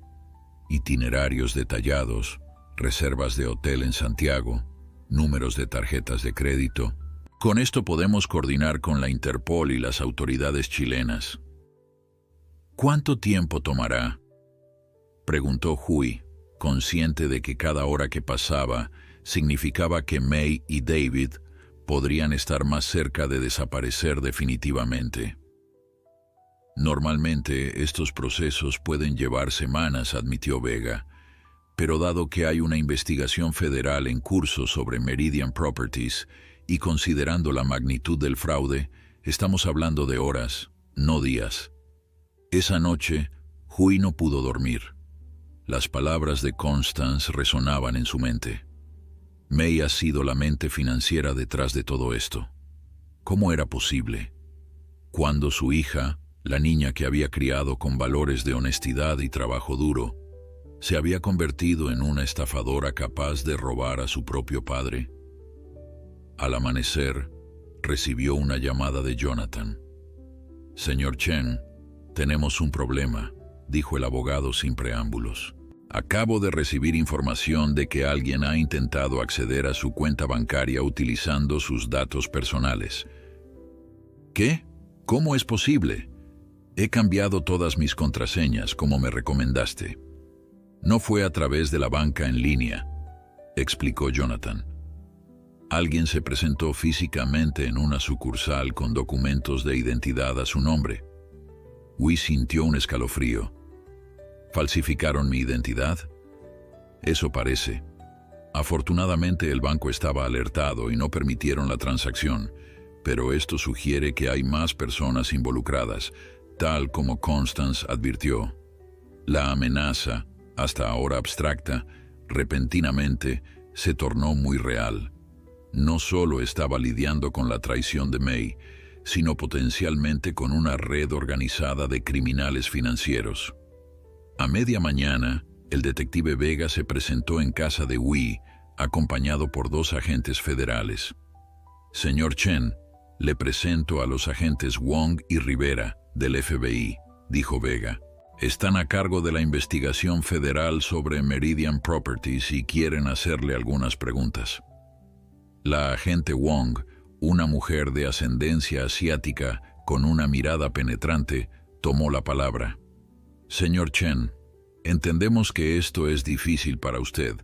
Itinerarios detallados, reservas de hotel en Santiago, números de tarjetas de crédito. Con esto podemos coordinar con la Interpol y las autoridades chilenas. «¿Cuánto tiempo tomará?», preguntó Hui, consciente de que cada hora que pasaba significaba que May y David podrían estar más cerca de desaparecer definitivamente. «Normalmente estos procesos pueden llevar semanas», admitió Vega, «pero dado que hay una investigación federal en curso sobre Meridian Properties y considerando la magnitud del fraude, estamos hablando de horas, no días». Esa noche, Hui no pudo dormir. Las palabras de Constance resonaban en su mente. May ha sido la mente financiera detrás de todo esto. ¿Cómo era posible? Cuando su hija, la niña que había criado con valores de honestidad y trabajo duro, se había convertido en una estafadora capaz de robar a su propio padre. Al amanecer, recibió una llamada de Jonathan. «Señor Chen, tenemos un problema», dijo el abogado sin preámbulos. «Acabo de recibir información de que alguien ha intentado acceder a su cuenta bancaria utilizando sus datos personales». «¿Qué? ¿Cómo es posible? He cambiado todas mis contraseñas, como me recomendaste». «No fue a través de la banca en línea», explicó Jonathan. «Alguien se presentó físicamente en una sucursal con documentos de identidad a su nombre». Hui sintió un escalofrío. ¿Falsificaron mi identidad? Eso parece. Afortunadamente el banco estaba alertado y no permitieron la transacción, pero esto sugiere que hay más personas involucradas, tal como Constance advirtió. La amenaza, hasta ahora abstracta, repentinamente se tornó muy real. No solo estaba lidiando con la traición de May, sino potencialmente con una red organizada de criminales financieros. A media mañana, el detective Vega se presentó en casa de Hui, acompañado por 2 agentes federales. «Señor Chen, le presento a los agentes Wong y Rivera, del FBI», dijo Vega. «Están a cargo de la investigación federal sobre Meridian Properties y quieren hacerle algunas preguntas». La agente Wong, una mujer de ascendencia asiática con una mirada penetrante, tomó la palabra. «Señor Chen, entendemos que esto es difícil para usted,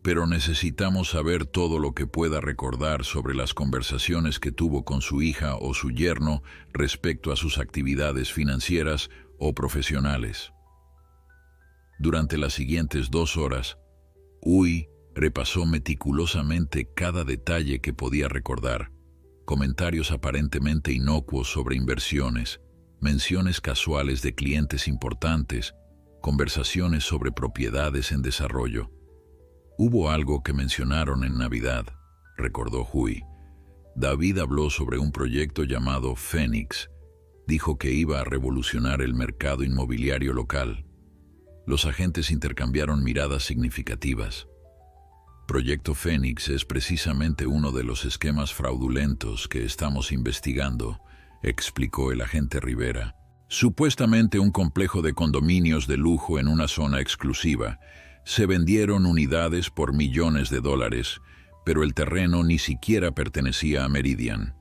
pero necesitamos saber todo lo que pueda recordar sobre las conversaciones que tuvo con su hija o su yerno respecto a sus actividades financieras o profesionales». Durante las siguientes 2 horas, Hui repasó meticulosamente cada detalle que podía recordar. Comentarios aparentemente inocuos sobre inversiones, menciones casuales de clientes importantes, conversaciones sobre propiedades en desarrollo. «Hubo algo que mencionaron en Navidad», recordó Hui. «David habló sobre un proyecto llamado Phoenix. Dijo que iba a revolucionar el mercado inmobiliario local». Los agentes intercambiaron miradas significativas. «Proyecto Phoenix es precisamente uno de los esquemas fraudulentos que estamos investigando», explicó el agente Rivera. «Supuestamente un complejo de condominios de lujo en una zona exclusiva. Se vendieron unidades por millones de dólares, pero el terreno ni siquiera pertenecía a Meridian.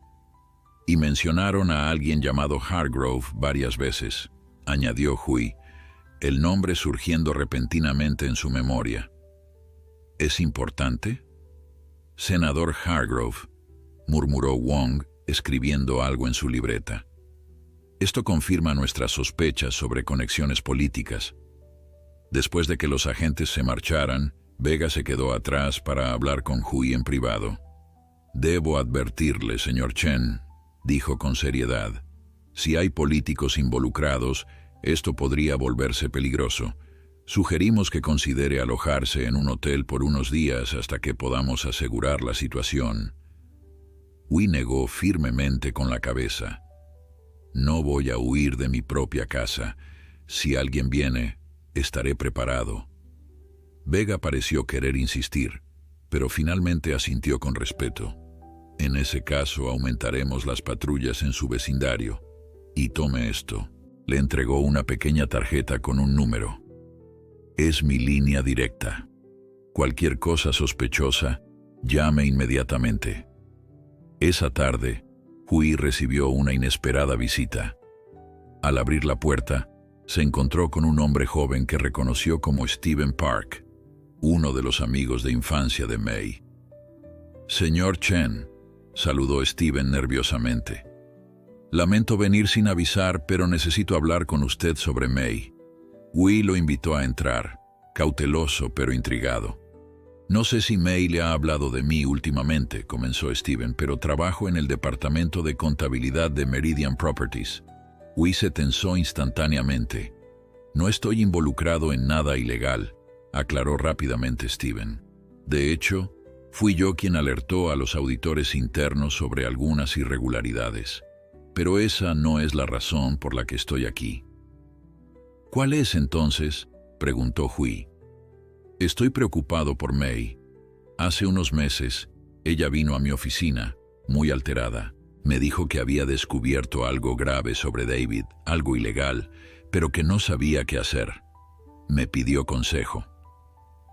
Y mencionaron a alguien llamado Hargrove varias veces», añadió Hui, el nombre surgiendo repentinamente en su memoria. «¿Es importante?» «Senador Hargrove», murmuró Wong, escribiendo algo en su libreta. «Esto confirma nuestras sospechas sobre conexiones políticas». Después de que los agentes se marcharan, Vega se quedó atrás para hablar con Hui en privado. Debo advertirle, señor Chen, dijo con seriedad. Si hay políticos involucrados, esto podría volverse peligroso. Sugerimos que considere alojarse en un hotel por unos días hasta que podamos asegurar la situación. Hui negó firmemente con la cabeza. No voy a huir de mi propia casa. Si alguien viene, estaré preparado. Vega pareció querer insistir, pero finalmente asintió con respeto. En ese caso aumentaremos las patrullas en su vecindario. Y tome esto. Le entregó una pequeña tarjeta con un número. Es mi línea directa. Cualquier cosa sospechosa, llame inmediatamente. Esa tarde, Hui recibió una inesperada visita. Al abrir la puerta, se encontró con un hombre joven que reconoció como Steven Park, uno de los amigos de infancia de Mei. Señor Chen, saludó Steven nerviosamente. Lamento venir sin avisar, pero necesito hablar con usted sobre Mei. Hui lo invitó a entrar, cauteloso pero intrigado. No sé si Mei le ha hablado de mí últimamente, comenzó Steven, pero trabajo en el departamento de contabilidad de Meridian Properties. Hui se tensó instantáneamente. No estoy involucrado en nada ilegal, aclaró rápidamente Steven. De hecho, fui yo quien alertó a los auditores internos sobre algunas irregularidades. Pero esa no es la razón por la que estoy aquí. ¿Cuál es entonces?, preguntó Hui. Estoy preocupado por Mei. Hace unos meses, ella vino a mi oficina, muy alterada. Me dijo que había descubierto algo grave sobre David, algo ilegal, pero que no sabía qué hacer. Me pidió consejo.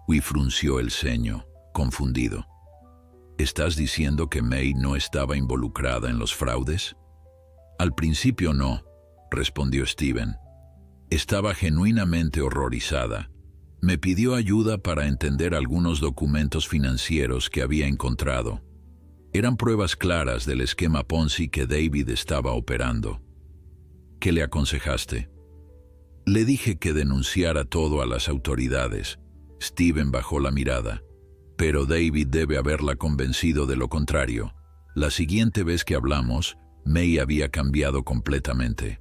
Hui frunció el ceño, confundido. ¿Estás diciendo que Mei no estaba involucrada en los fraudes? Al principio no, respondió Steven. Estaba genuinamente horrorizada. Me pidió ayuda para entender algunos documentos financieros que había encontrado. Eran pruebas claras del esquema Ponzi que David estaba operando. ¿Qué le aconsejaste? Le dije que denunciara todo a las autoridades. Steven bajó la mirada. Pero David debe haberla convencido de lo contrario. La siguiente vez que hablamos, Mei había cambiado completamente.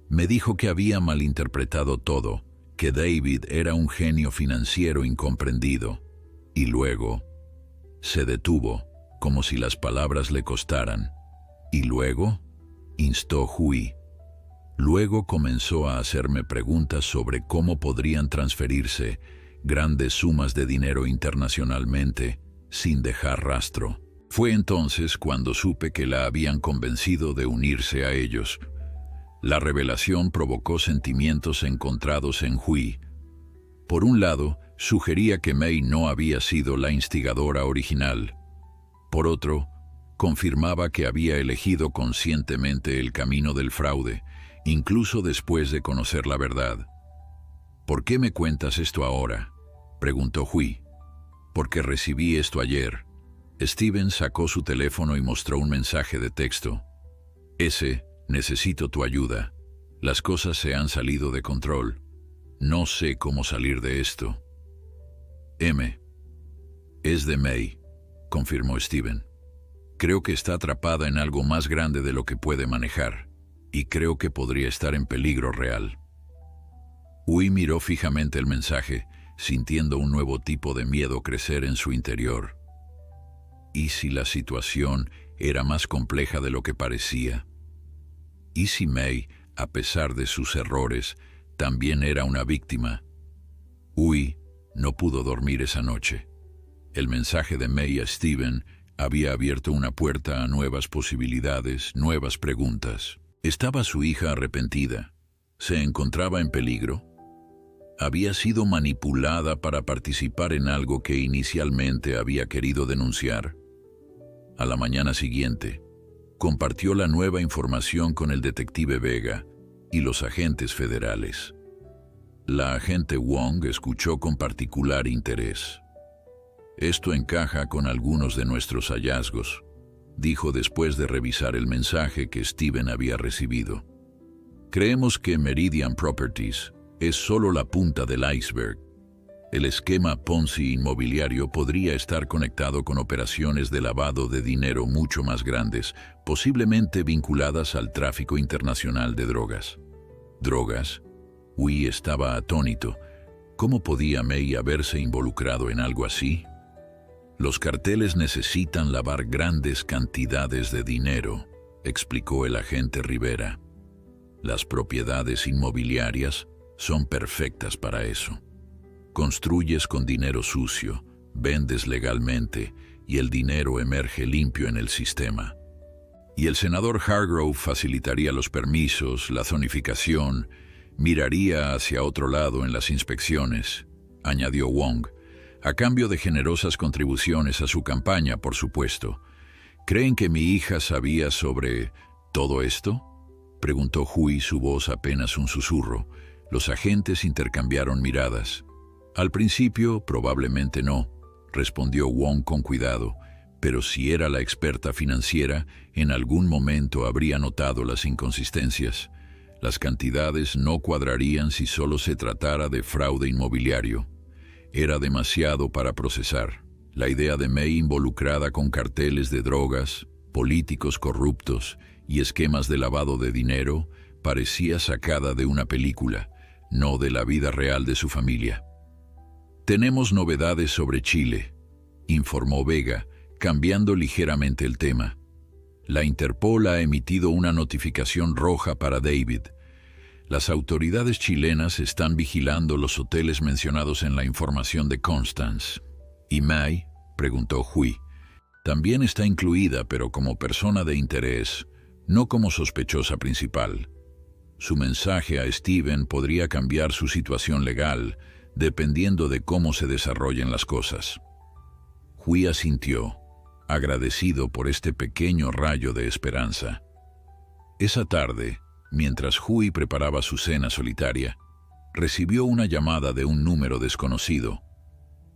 Me dijo que había malinterpretado todo, que David era un genio financiero incomprendido. Y luego se detuvo, como si las palabras le costaran. ¿Y luego?, instó Hui. Luego comenzó a hacerme preguntas sobre cómo podrían transferirse grandes sumas de dinero internacionalmente sin dejar rastro. Fue entonces cuando supe que la habían convencido de unirse a ellos. La revelación provocó sentimientos encontrados en Hui. Por un lado, sugería que Mei no había sido la instigadora original. Por otro, confirmaba que había elegido conscientemente el camino del fraude, incluso después de conocer la verdad. ¿Por qué me cuentas esto ahora?, preguntó Hui. Porque recibí esto ayer. Steven sacó su teléfono y mostró un mensaje de texto. Necesito tu ayuda. Las cosas se han salido de control. No sé cómo salir de esto. Es de Mei, confirmó Steven. Creo que está atrapada en algo más grande de lo que puede manejar, y creo que podría estar en peligro real. Hui miró fijamente el mensaje, sintiendo un nuevo tipo de miedo crecer en su interior. ¿Y si la situación era más compleja de lo que parecía? ¿Y si Mei, a pesar de sus errores, también era una víctima? Hui no pudo dormir esa noche. El mensaje de Mei a Steven había abierto una puerta a nuevas posibilidades, nuevas preguntas. ¿Estaba su hija arrepentida? ¿Se encontraba en peligro? ¿Había sido manipulada para participar en algo que inicialmente había querido denunciar? A la mañana siguiente, compartió la nueva información con el detective Vega y los agentes federales. La agente Wong escuchó con particular interés. Esto encaja con algunos de nuestros hallazgos, dijo después de revisar el mensaje que Steven había recibido. Creemos que Meridian Properties es solo la punta del iceberg. El esquema Ponzi inmobiliario podría estar conectado con operaciones de lavado de dinero mucho más grandes, posiblemente vinculadas al tráfico internacional de drogas. ¿Drogas? Hui estaba atónito. ¿Cómo podía May haberse involucrado en algo así? Los carteles necesitan lavar grandes cantidades de dinero, explicó el agente Rivera. Las propiedades inmobiliarias son perfectas para eso. Construyes con dinero sucio, vendes legalmente y el dinero emerge limpio en el sistema. Y el senador Hargrove facilitaría los permisos, la zonificación, miraría hacia otro lado en las inspecciones, añadió Wong, a cambio de generosas contribuciones a su campaña, por supuesto. ¿Creen que mi hija sabía sobre todo esto?, preguntó Hui, su voz apenas un susurro. Los agentes intercambiaron miradas. Al principio, probablemente no, respondió Wong con cuidado, pero si era la experta financiera, en algún momento habría notado las inconsistencias. Las cantidades no cuadrarían si solo se tratara de fraude inmobiliario. Era demasiado para procesar. La idea de May involucrada con carteles de drogas, políticos corruptos y esquemas de lavado de dinero parecía sacada de una película, no de la vida real de su familia. Tenemos novedades sobre Chile, informó Vega, cambiando ligeramente el tema. La Interpol ha emitido una notificación roja para David. Las autoridades chilenas están vigilando los hoteles mencionados en la información de Constance. ¿Y May?, preguntó Hui. También está incluida, pero como persona de interés, no como sospechosa principal. Su mensaje a Steven podría cambiar su situación legal, dependiendo de cómo se desarrollen las cosas. Hui asintió, agradecido por este pequeño rayo de esperanza. Esa tarde, mientras Hui preparaba su cena solitaria, recibió una llamada de un número desconocido.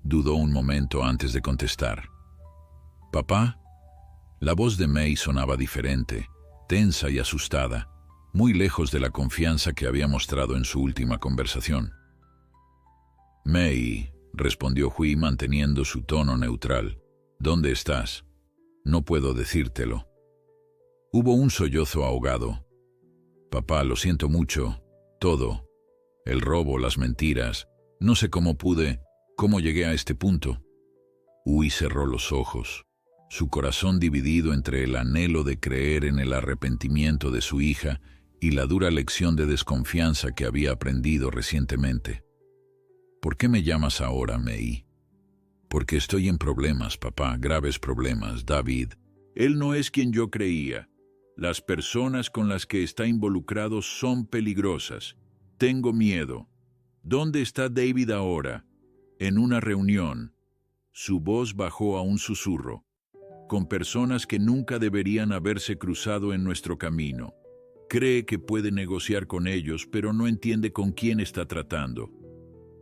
Dudó un momento antes de contestar. «¿Papá?» La voz de May sonaba diferente, tensa y asustada, muy lejos de la confianza que había mostrado en su última conversación. «May», respondió Hui manteniendo su tono neutral. «¿Dónde estás?» «No puedo decírtelo». Hubo un sollozo ahogado. «Papá, lo siento mucho. Todo. El robo, las mentiras. No sé cómo llegué a este punto». Hui cerró los ojos, su corazón dividido entre el anhelo de creer en el arrepentimiento de su hija y la dura lección de desconfianza que había aprendido recientemente. «¿Por qué me llamas ahora, May?» «Porque estoy en problemas, papá, graves problemas, David. Él no es quien yo creía. Las personas con las que está involucrado son peligrosas. Tengo miedo. ¿Dónde está David ahora?» «En una reunión». Su voz bajó a un susurro. «Con personas que nunca deberían haberse cruzado en nuestro camino. Cree que puede negociar con ellos, pero no entiende con quién está tratando.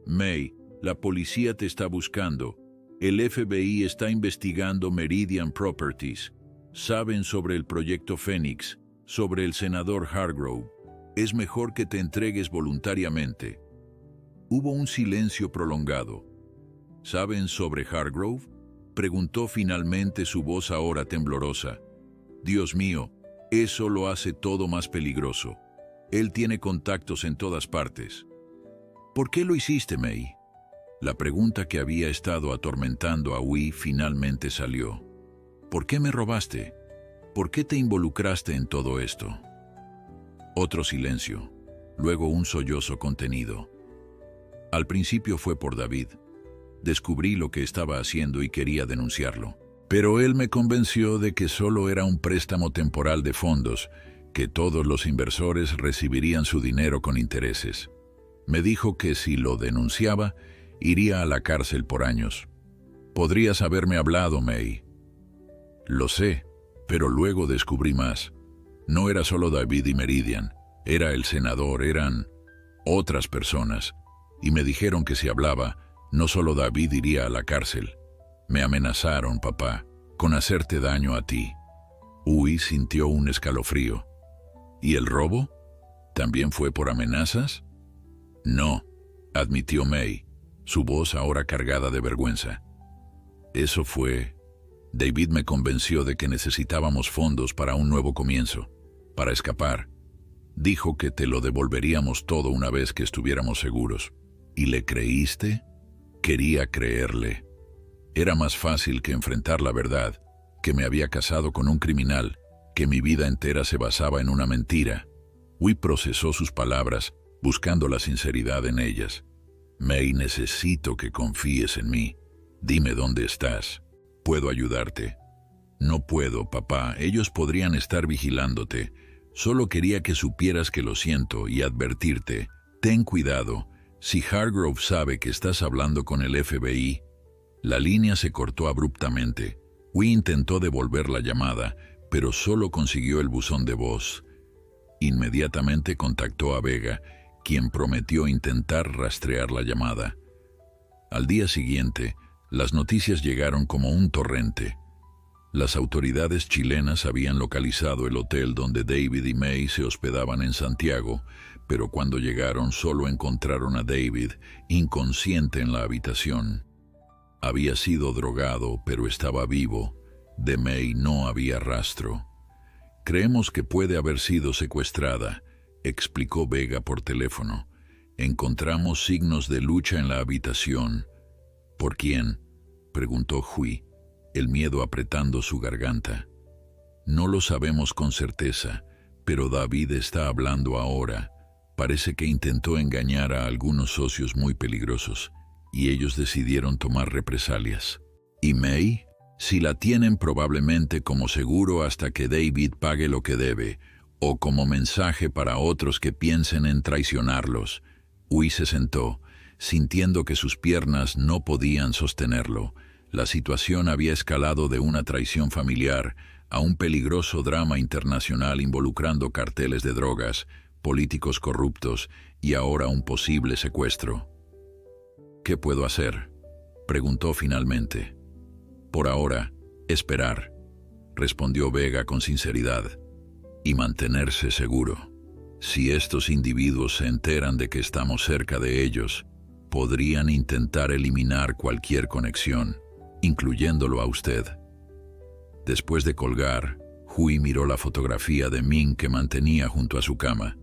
May, la policía te está buscando. El FBI está investigando Meridian Properties. Saben sobre el proyecto Phoenix, sobre el senador Hargrove. Es mejor que te entregues voluntariamente». Hubo un silencio prolongado. «¿Saben sobre Hargrove?», preguntó finalmente, su voz ahora temblorosa. «Dios mío, eso lo hace todo más peligroso. Él tiene contactos en todas partes». «¿Por qué lo hiciste, May?». La pregunta que había estado atormentando a Hui finalmente salió. «¿Por qué me robaste? ¿Por qué te involucraste en todo esto?». Otro silencio, luego un sollozo contenido. «Al principio fue por David. Descubrí lo que estaba haciendo y quería denunciarlo. Pero él me convenció de que solo era un préstamo temporal de fondos, que todos los inversores recibirían su dinero con intereses. Me dijo que si lo denunciaba, iría a la cárcel por años. Podrías haberme hablado, May». «Lo sé, pero luego descubrí más. No era solo David y Meridian, era el senador, eran otras personas. Y me dijeron que si hablaba, no solo David iría a la cárcel. Me amenazaron, papá, con hacerte daño a ti». Hui sintió un escalofrío. «¿Y el robo? ¿También fue por amenazas?». «No», admitió May. su voz ahora cargada de vergüenza. Eso fue... David me convenció de que necesitábamos fondos para un nuevo comienzo, para escapar. Dijo que te lo devolveríamos todo una vez que estuviéramos seguros. ¿Y le creíste? Quería creerle. Era más fácil que enfrentar la verdad, que me había casado con un criminal, que mi vida entera se basaba en una mentira. Hui procesó sus palabras, buscando la sinceridad en ellas. May, necesito que confíes en mí. Dime dónde estás. ¿Puedo ayudarte? No puedo, papá. Ellos podrían estar vigilándote. Solo quería que supieras que lo siento y advertirte. Ten cuidado. Si Hargrove sabe que estás hablando con el FBI... La línea se cortó abruptamente. Hui intentó devolver la llamada, pero solo consiguió el buzón de voz. Inmediatamente contactó a Vega, quien prometió intentar rastrear la llamada. Al día siguiente, las noticias llegaron como un torrente. Las autoridades chilenas habían localizado el hotel donde David y May se hospedaban en Santiago, pero cuando llegaron solo encontraron a David, inconsciente en la habitación. Había sido drogado, pero estaba vivo. De May no había rastro. Creemos que puede haber sido secuestrada, explicó Vega por teléfono. Encontramos signos de lucha en la habitación. ¿Por quién?, preguntó Hui, el miedo apretando su garganta. No lo sabemos con certeza, pero David está hablando ahora. Parece que intentó engañar a algunos socios muy peligrosos, y ellos decidieron tomar represalias. ¿Y May? Si la tienen probablemente como seguro hasta que David pague lo que debe, o como mensaje para otros que piensen en traicionarlos. Hui se sentó, sintiendo que sus piernas no podían sostenerlo. La situación había escalado de una traición familiar a un peligroso drama internacional involucrando carteles de drogas, políticos corruptos y ahora un posible secuestro. ¿Qué puedo hacer?, preguntó finalmente. Por ahora, esperar, respondió Vega con sinceridad, y mantenerse seguro. Si estos individuos se enteran de que estamos cerca de ellos, podrían intentar eliminar cualquier conexión, incluyéndolo a usted. Después de colgar, Hui miró la fotografía de Ming que mantenía junto a su cama.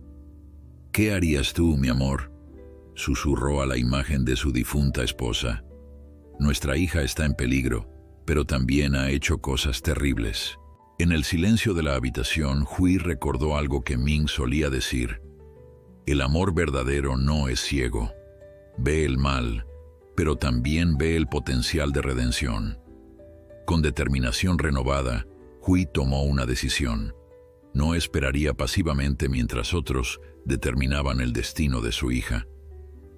¿Qué harías tú, mi amor?, susurró a la imagen de su difunta esposa. Nuestra hija está en peligro, pero también ha hecho cosas terribles. En el silencio de la habitación, Hui recordó algo que Ming solía decir. El amor verdadero no es ciego. Ve el mal, pero también ve el potencial de redención. Con determinación renovada, Hui tomó una decisión. No esperaría pasivamente mientras otros determinaban el destino de su hija.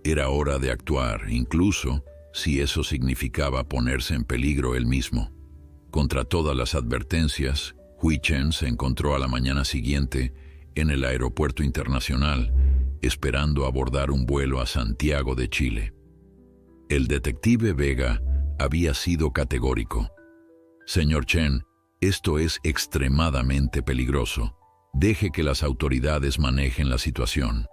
Era hora de actuar, incluso si eso significaba ponerse en peligro él mismo. Contra todas las advertencias, Hui Chen se encontró a la mañana siguiente en el aeropuerto internacional, esperando abordar un vuelo a Santiago de Chile. El detective Vega había sido categórico. Señor Chen, esto es extremadamente peligroso. Deje que las autoridades manejen la situación.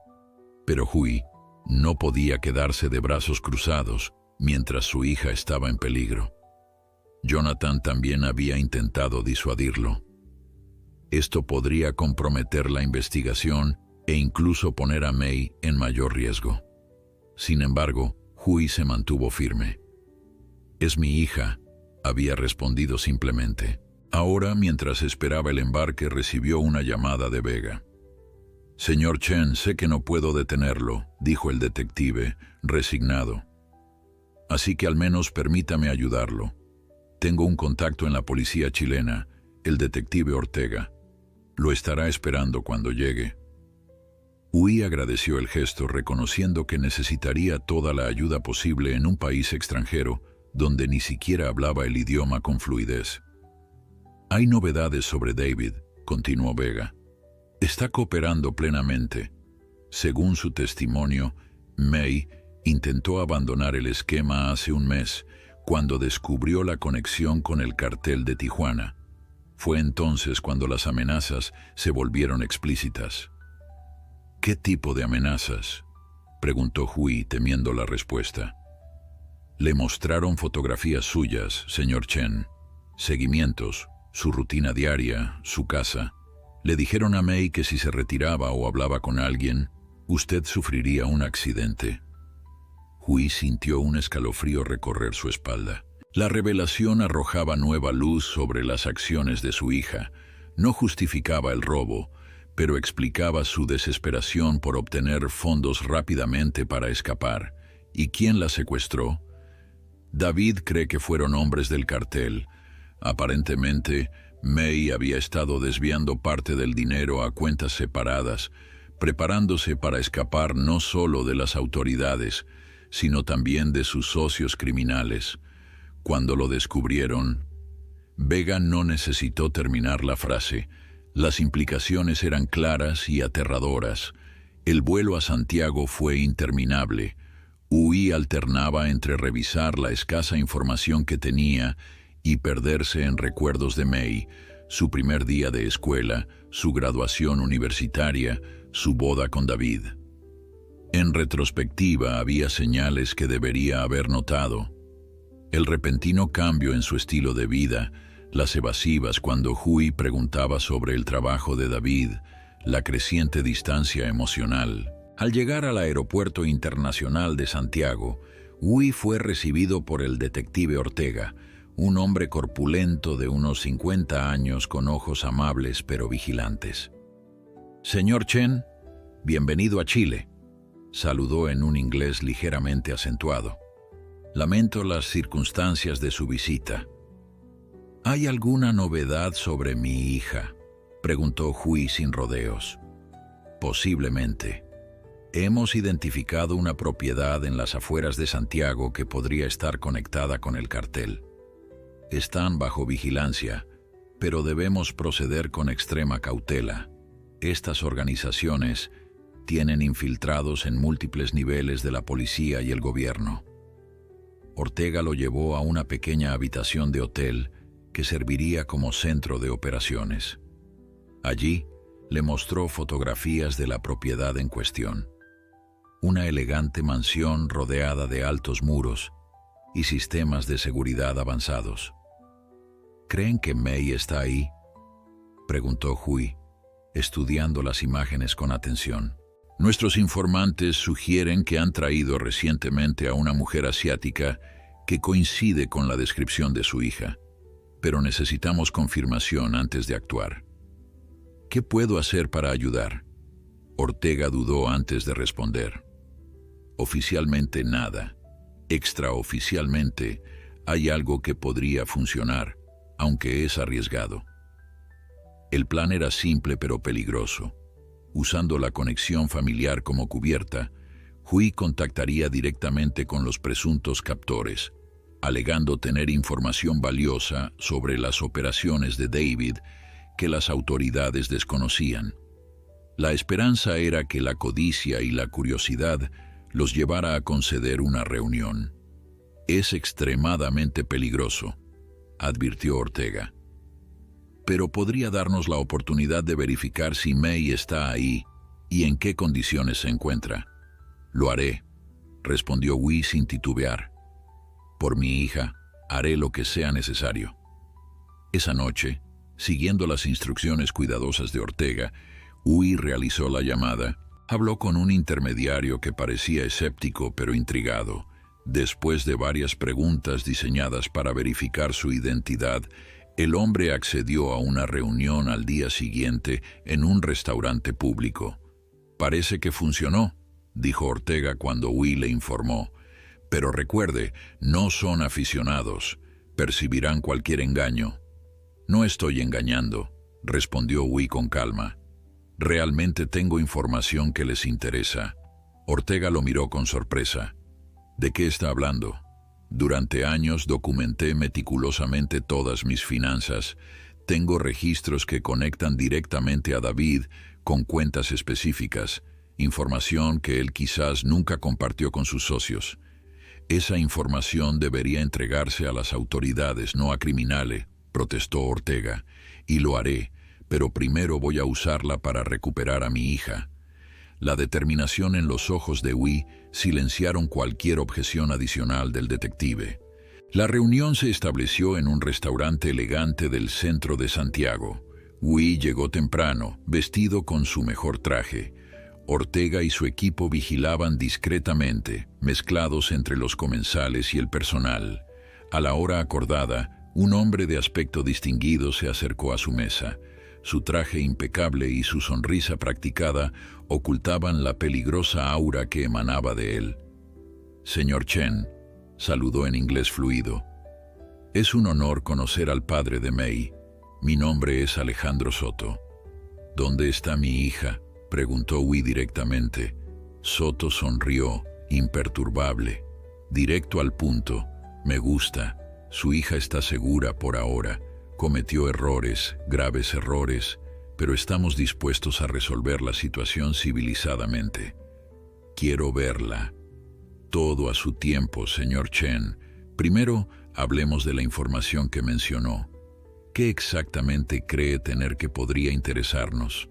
Pero Hui no podía quedarse de brazos cruzados mientras su hija estaba en peligro. Jonathan también había intentado disuadirlo. Esto podría comprometer la investigación e incluso poner a May en mayor riesgo. Sin embargo, Hui se mantuvo firme. «Es mi hija», había respondido simplemente. Ahora, mientras esperaba el embarque, recibió una llamada de Vega. «Señor Chen, sé que no puedo detenerlo», dijo el detective, resignado. «Así que al menos permítame ayudarlo. Tengo un contacto en la policía chilena, el detective Ortega. Lo estará esperando cuando llegue». Hui agradeció el gesto, reconociendo que necesitaría toda la ayuda posible en un país extranjero donde ni siquiera hablaba el idioma con fluidez. «Hay novedades sobre David», continuó Vega. «Está cooperando plenamente. Según su testimonio, May intentó abandonar el esquema hace un mes, cuando descubrió la conexión con el cartel de Tijuana. Fue entonces cuando las amenazas se volvieron explícitas». «¿Qué tipo de amenazas?», preguntó Hui, temiendo la respuesta. Le mostraron fotografías suyas, señor Chen, seguimientos, su rutina diaria, su casa. Le dijeron a Mei que si se retiraba o hablaba con alguien, usted sufriría un accidente. Hui sintió un escalofrío recorrer su espalda. La revelación arrojaba nueva luz sobre las acciones de su hija. No justificaba el robo, pero explicaba su desesperación por obtener fondos rápidamente para escapar. ¿Y quién la secuestró? David cree que fueron hombres del cartel. Aparentemente, Mei había estado desviando parte del dinero a cuentas separadas, preparándose para escapar no solo de las autoridades, sino también de sus socios criminales. Cuando lo descubrieron, Vega no necesitó terminar la frase. Las implicaciones eran claras y aterradoras. El vuelo a Santiago fue interminable. Hui alternaba entre revisar la escasa información que tenía y perderse en recuerdos de Mei, su primer día de escuela, su graduación universitaria, su boda con David. En retrospectiva había señales que debería haber notado. El repentino cambio en su estilo de vida, las evasivas cuando Hui preguntaba sobre el trabajo de David, la creciente distancia emocional. Al llegar al Aeropuerto Internacional de Santiago, Hui fue recibido por el detective Ortega, un hombre corpulento de unos 50 años con ojos amables pero vigilantes. «Señor Chen, bienvenido a Chile», saludó en un inglés ligeramente acentuado. «Lamento las circunstancias de su visita». «¿Hay alguna novedad sobre mi hija?», preguntó Hui sin rodeos. «Posiblemente. Hemos identificado una propiedad en las afueras de Santiago que podría estar conectada con el cartel. Están bajo vigilancia, pero debemos proceder con extrema cautela. Estas organizaciones tienen infiltrados en múltiples niveles de la policía y el gobierno». Ortega lo llevó a una pequeña habitación de hotel que serviría como centro de operaciones. Allí le mostró fotografías de la propiedad en cuestión. Una elegante mansión rodeada de altos muros y sistemas de seguridad avanzados. «¿Creen que Mei está ahí?», preguntó Hui, estudiando las imágenes con atención. «Nuestros informantes sugieren que han traído recientemente a una mujer asiática que coincide con la descripción de su hija, pero necesitamos confirmación antes de actuar». «¿Qué puedo hacer para ayudar?», Ortega dudó antes de responder. «Oficialmente nada. Extraoficialmente hay algo que podría funcionar, aunque es arriesgado». El plan era simple pero peligroso. Usando la conexión familiar como cubierta, Hui contactaría directamente con los presuntos captores, alegando tener información valiosa sobre las operaciones de David que las autoridades desconocían. La esperanza era que la codicia y la curiosidad los llevara a conceder una reunión. «Es extremadamente peligroso», advirtió Ortega. «Pero podría darnos la oportunidad de verificar si Mei está ahí y en qué condiciones se encuentra». «Lo haré», respondió Hui sin titubear. «Por mi hija, haré lo que sea necesario». Esa noche, siguiendo las instrucciones cuidadosas de Ortega, Hui realizó la llamada. Habló con un intermediario que parecía escéptico pero intrigado. Después de varias preguntas diseñadas para verificar su identidad, el hombre accedió a una reunión al día siguiente en un restaurante público. «Parece que funcionó», dijo Ortega cuando Hui le informó. «Pero recuerde, no son aficionados. Percibirán cualquier engaño». «No estoy engañando», respondió Hui con calma. «Realmente tengo información que les interesa». Ortega lo miró con sorpresa. «¿De qué está hablando?» «Durante años documenté meticulosamente todas mis finanzas. Tengo registros que conectan directamente a David con cuentas específicas, información que él quizás nunca compartió con sus socios. Esa información debería entregarse a las autoridades, no a criminales», protestó Ortega. «Y lo haré, pero primero voy a usarla para recuperar a mi hija». La determinación en los ojos de Hui silenciaron cualquier objeción adicional del detective. La reunión se estableció en un restaurante elegante del centro de Santiago. Hui llegó temprano, vestido con su mejor traje. Ortega y su equipo vigilaban discretamente, mezclados entre los comensales y el personal. A la hora acordada, un hombre de aspecto distinguido se acercó a su mesa. Su traje impecable y su sonrisa practicada ocultaban la peligrosa aura que emanaba de él. «Señor Chen», saludó en inglés fluido. «Es un honor conocer al padre de Mei. Mi nombre es Alejandro Soto». «¿Dónde está mi hija?», preguntó Hui directamente. Soto sonrió, imperturbable. «Directo al punto. Me gusta. Su hija está segura por ahora. Cometió errores, graves errores, pero estamos dispuestos a resolver la situación civilizadamente. Quiero verla». «Todo a su tiempo, señor Chen. Primero, hablemos de la información que mencionó. ¿Qué exactamente cree tener que podría interesarnos?».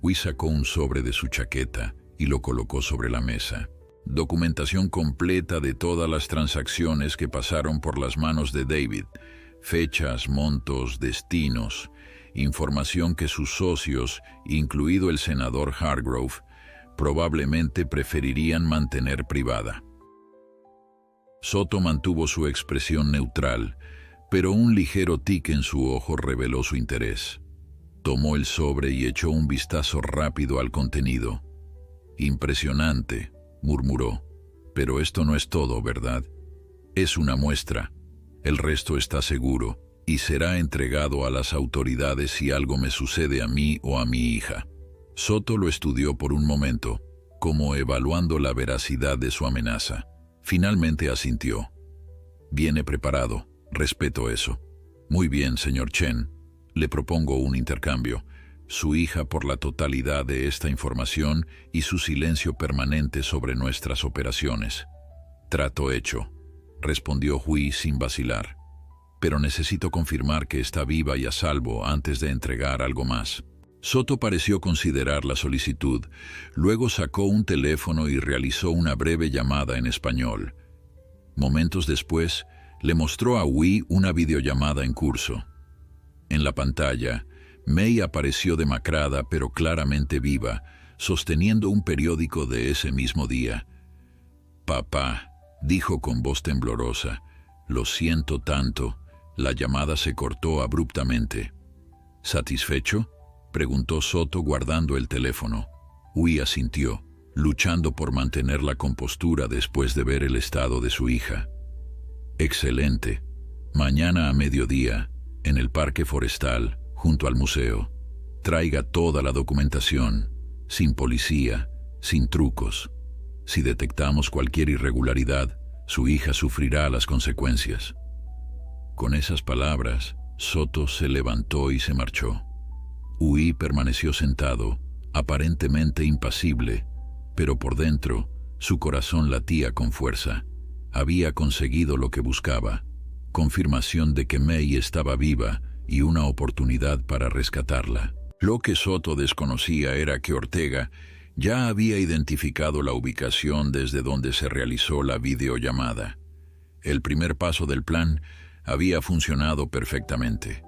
Hui sacó un sobre de su chaqueta y lo colocó sobre la mesa. Documentación completa de todas las transacciones que pasaron por las manos de David. Fechas, montos, destinos. Información que sus socios, incluido el senador Hargrove, probablemente preferirían mantener privada. Soto mantuvo su expresión neutral, pero un ligero tic en su ojo reveló su interés. Tomó el sobre y echó un vistazo rápido al contenido. «Impresionante», murmuró. «Pero esto no es todo, ¿verdad? Es una muestra. El resto está seguro y será entregado a las autoridades si algo me sucede a mí o a mi hija». Soto lo estudió por un momento, como evaluando la veracidad de su amenaza. Finalmente asintió. «Viene preparado. Respeto eso». «Muy bien, señor Chen. Le propongo un intercambio. Su hija por la totalidad de esta información y su silencio permanente sobre nuestras operaciones». «Trato hecho», respondió Hui sin vacilar. «Pero necesito confirmar que está viva y a salvo antes de entregar algo más». Soto pareció considerar la solicitud. Luego sacó un teléfono y realizó una breve llamada en español. Momentos después, le mostró a Hui una videollamada en curso. En la pantalla, Mei apareció demacrada pero claramente viva, sosteniendo un periódico de ese mismo día. «Papá», dijo con voz temblorosa, «lo siento tanto». La llamada se cortó abruptamente. «¿Satisfecho?», preguntó Soto guardando el teléfono. Hui asintió, luchando por mantener la compostura después de ver el estado de su hija. «Excelente. Mañana a mediodía, en el parque forestal, junto al museo. Traiga toda la documentación, sin policía, sin trucos. Si detectamos cualquier irregularidad, su hija sufrirá las consecuencias». Con esas palabras, Soto se levantó y se marchó. Hui permaneció sentado, aparentemente impasible, pero por dentro, su corazón latía con fuerza. Había conseguido lo que buscaba, confirmación de que Mei estaba viva y una oportunidad para rescatarla. Lo que Soto desconocía era que Ortega ya había identificado la ubicación desde donde se realizó la videollamada. El primer paso del plan había funcionado perfectamente.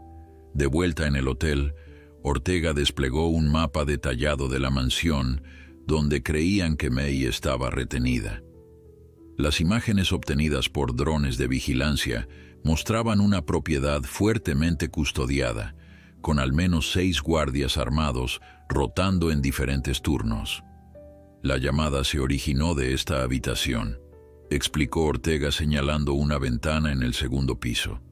De vuelta en el hotel, Ortega desplegó un mapa detallado de la mansión donde creían que Mei estaba retenida. Las imágenes obtenidas por drones de vigilancia mostraban una propiedad fuertemente custodiada, con al menos 6 guardias armados rotando en diferentes turnos. «La llamada se originó de esta habitación», explicó Ortega señalando una ventana en el segundo piso.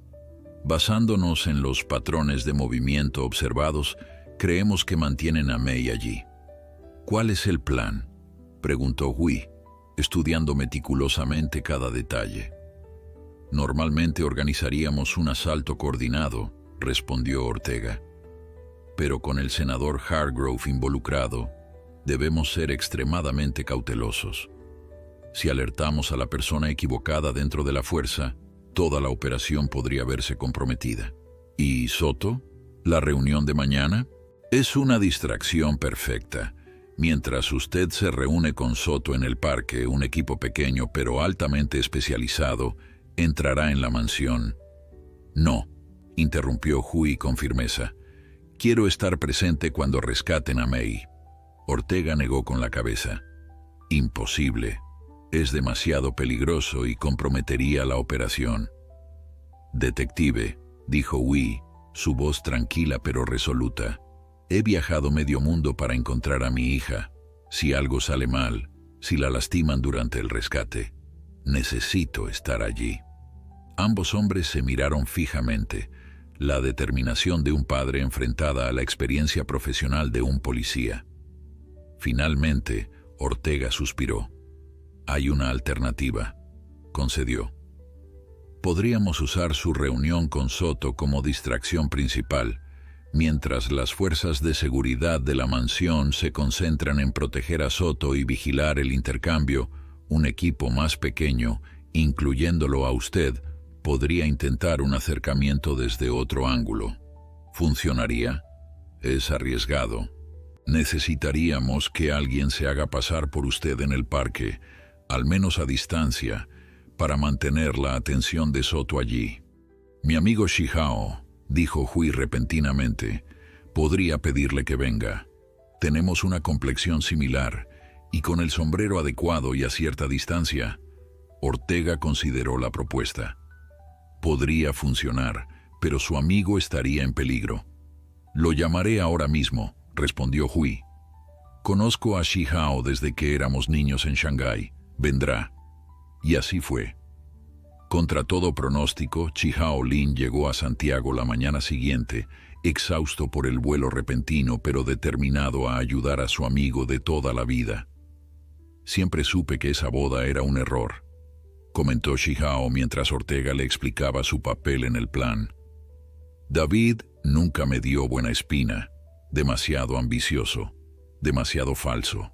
«Basándonos en los patrones de movimiento observados, creemos que mantienen a Mei allí». «¿Cuál es el plan?», preguntó Hui, estudiando meticulosamente cada detalle. «Normalmente organizaríamos un asalto coordinado», respondió Ortega. «Pero con el senador Hargrove involucrado, debemos ser extremadamente cautelosos. Si alertamos a la persona equivocada dentro de la fuerza, toda la operación podría verse comprometida». «¿Y Soto? ¿La reunión de mañana?» «Es una distracción perfecta. Mientras usted se reúne con Soto en el parque, un equipo pequeño pero altamente especializado entrará en la mansión. No, interrumpió Hui con firmeza. Quiero estar presente cuando rescaten a Mei. Ortega negó con la cabeza. Imposible. Es demasiado peligroso y comprometería la operación. Detective, dijo Hui, su voz tranquila pero resoluta. He viajado medio mundo para encontrar a mi hija. Si algo sale mal, si la lastiman durante el rescate, necesito estar allí. Ambos hombres se miraron fijamente, la determinación de un padre enfrentada a la experiencia profesional de un policía. Finalmente, Ortega suspiró. Hay una alternativa, concedió. Podríamos usar su reunión con Soto como distracción principal, mientras las fuerzas de seguridad de la mansión se concentran en proteger a Soto y vigilar el intercambio. Un equipo más pequeño, incluyéndolo a usted, podría intentar un acercamiento desde otro ángulo. ¿Funcionaría? Es arriesgado. Necesitaríamos que alguien se haga pasar por usted en el parque, al menos a distancia, para mantener la atención de Soto allí. Mi amigo Shihao, dijo Hui repentinamente, podría pedirle que venga. Tenemos una complexión similar, y con el sombrero adecuado y a cierta distancia. Ortega consideró la propuesta. Podría funcionar, pero su amigo estaría en peligro. Lo llamaré ahora mismo, respondió Hui. Conozco a Shihao desde que éramos niños en Shanghái. Vendrá. Y así fue. Contra todo pronóstico, Shihao Lin llegó a Santiago la mañana siguiente, exhausto por el vuelo repentino pero determinado a ayudar a su amigo de toda la vida. Siempre supe que esa boda era un error, comentó Shihao mientras Ortega le explicaba su papel en el plan. David nunca me dio buena espina, demasiado ambicioso, demasiado falso.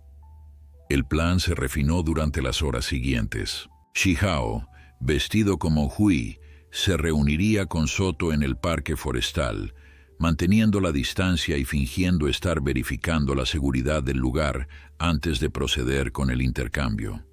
El plan se refinó durante las horas siguientes. Shihao, vestido como Hui, se reuniría con Soto en el parque forestal, manteniendo la distancia y fingiendo estar verificando la seguridad del lugar antes de proceder con el intercambio.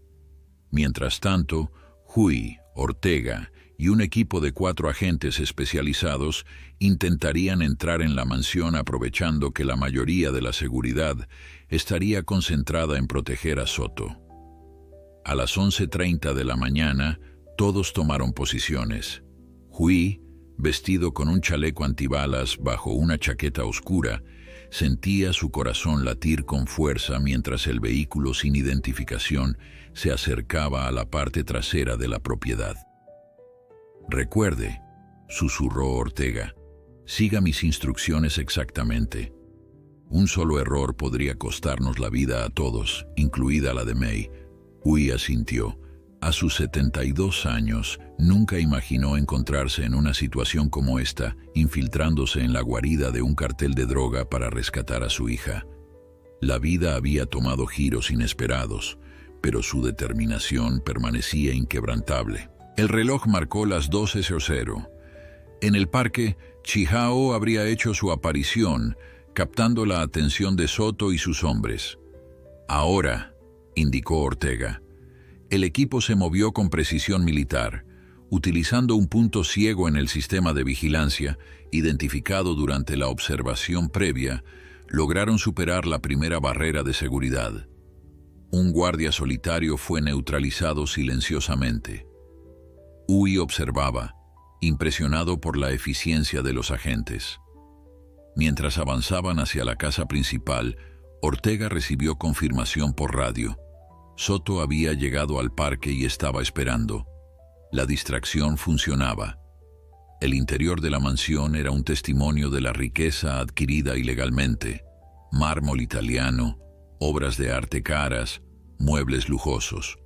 Mientras tanto, Hui, Ortega y un equipo de 4 agentes especializados intentarían entrar en la mansión aprovechando que la mayoría de la seguridad estaría concentrada en proteger a Soto. A las 11:30 de la mañana, todos tomaron posiciones. Hui, vestido con un chaleco antibalas bajo una chaqueta oscura, sentía su corazón latir con fuerza mientras el vehículo sin identificación se acercaba a la parte trasera de la propiedad. Recuerde, susurró Ortega, siga mis instrucciones exactamente. Un solo error podría costarnos la vida a todos, incluida la de Mei. Hui asintió. A sus 72 años, nunca imaginó encontrarse en una situación como esta, infiltrándose en la guarida de un cartel de droga para rescatar a su hija. La vida había tomado giros inesperados, pero su determinación permanecía inquebrantable. El reloj marcó las 12:00. En el parque, Shihao habría hecho su aparición, captando la atención de Soto y sus hombres. Ahora, indicó Ortega. El equipo se movió con precisión militar, utilizando un punto ciego en el sistema de vigilancia, identificado durante la observación previa, lograron superar la primera barrera de seguridad. Un guardia solitario fue neutralizado silenciosamente. Hui observaba, impresionado por la eficiencia de los agentes. Mientras avanzaban hacia la casa principal, Ortega recibió confirmación por radio. Soto había llegado al parque y estaba esperando. La distracción funcionaba. El interior de la mansión era un testimonio de la riqueza adquirida ilegalmente. Mármol italiano, obras de arte caras, muebles lujosos.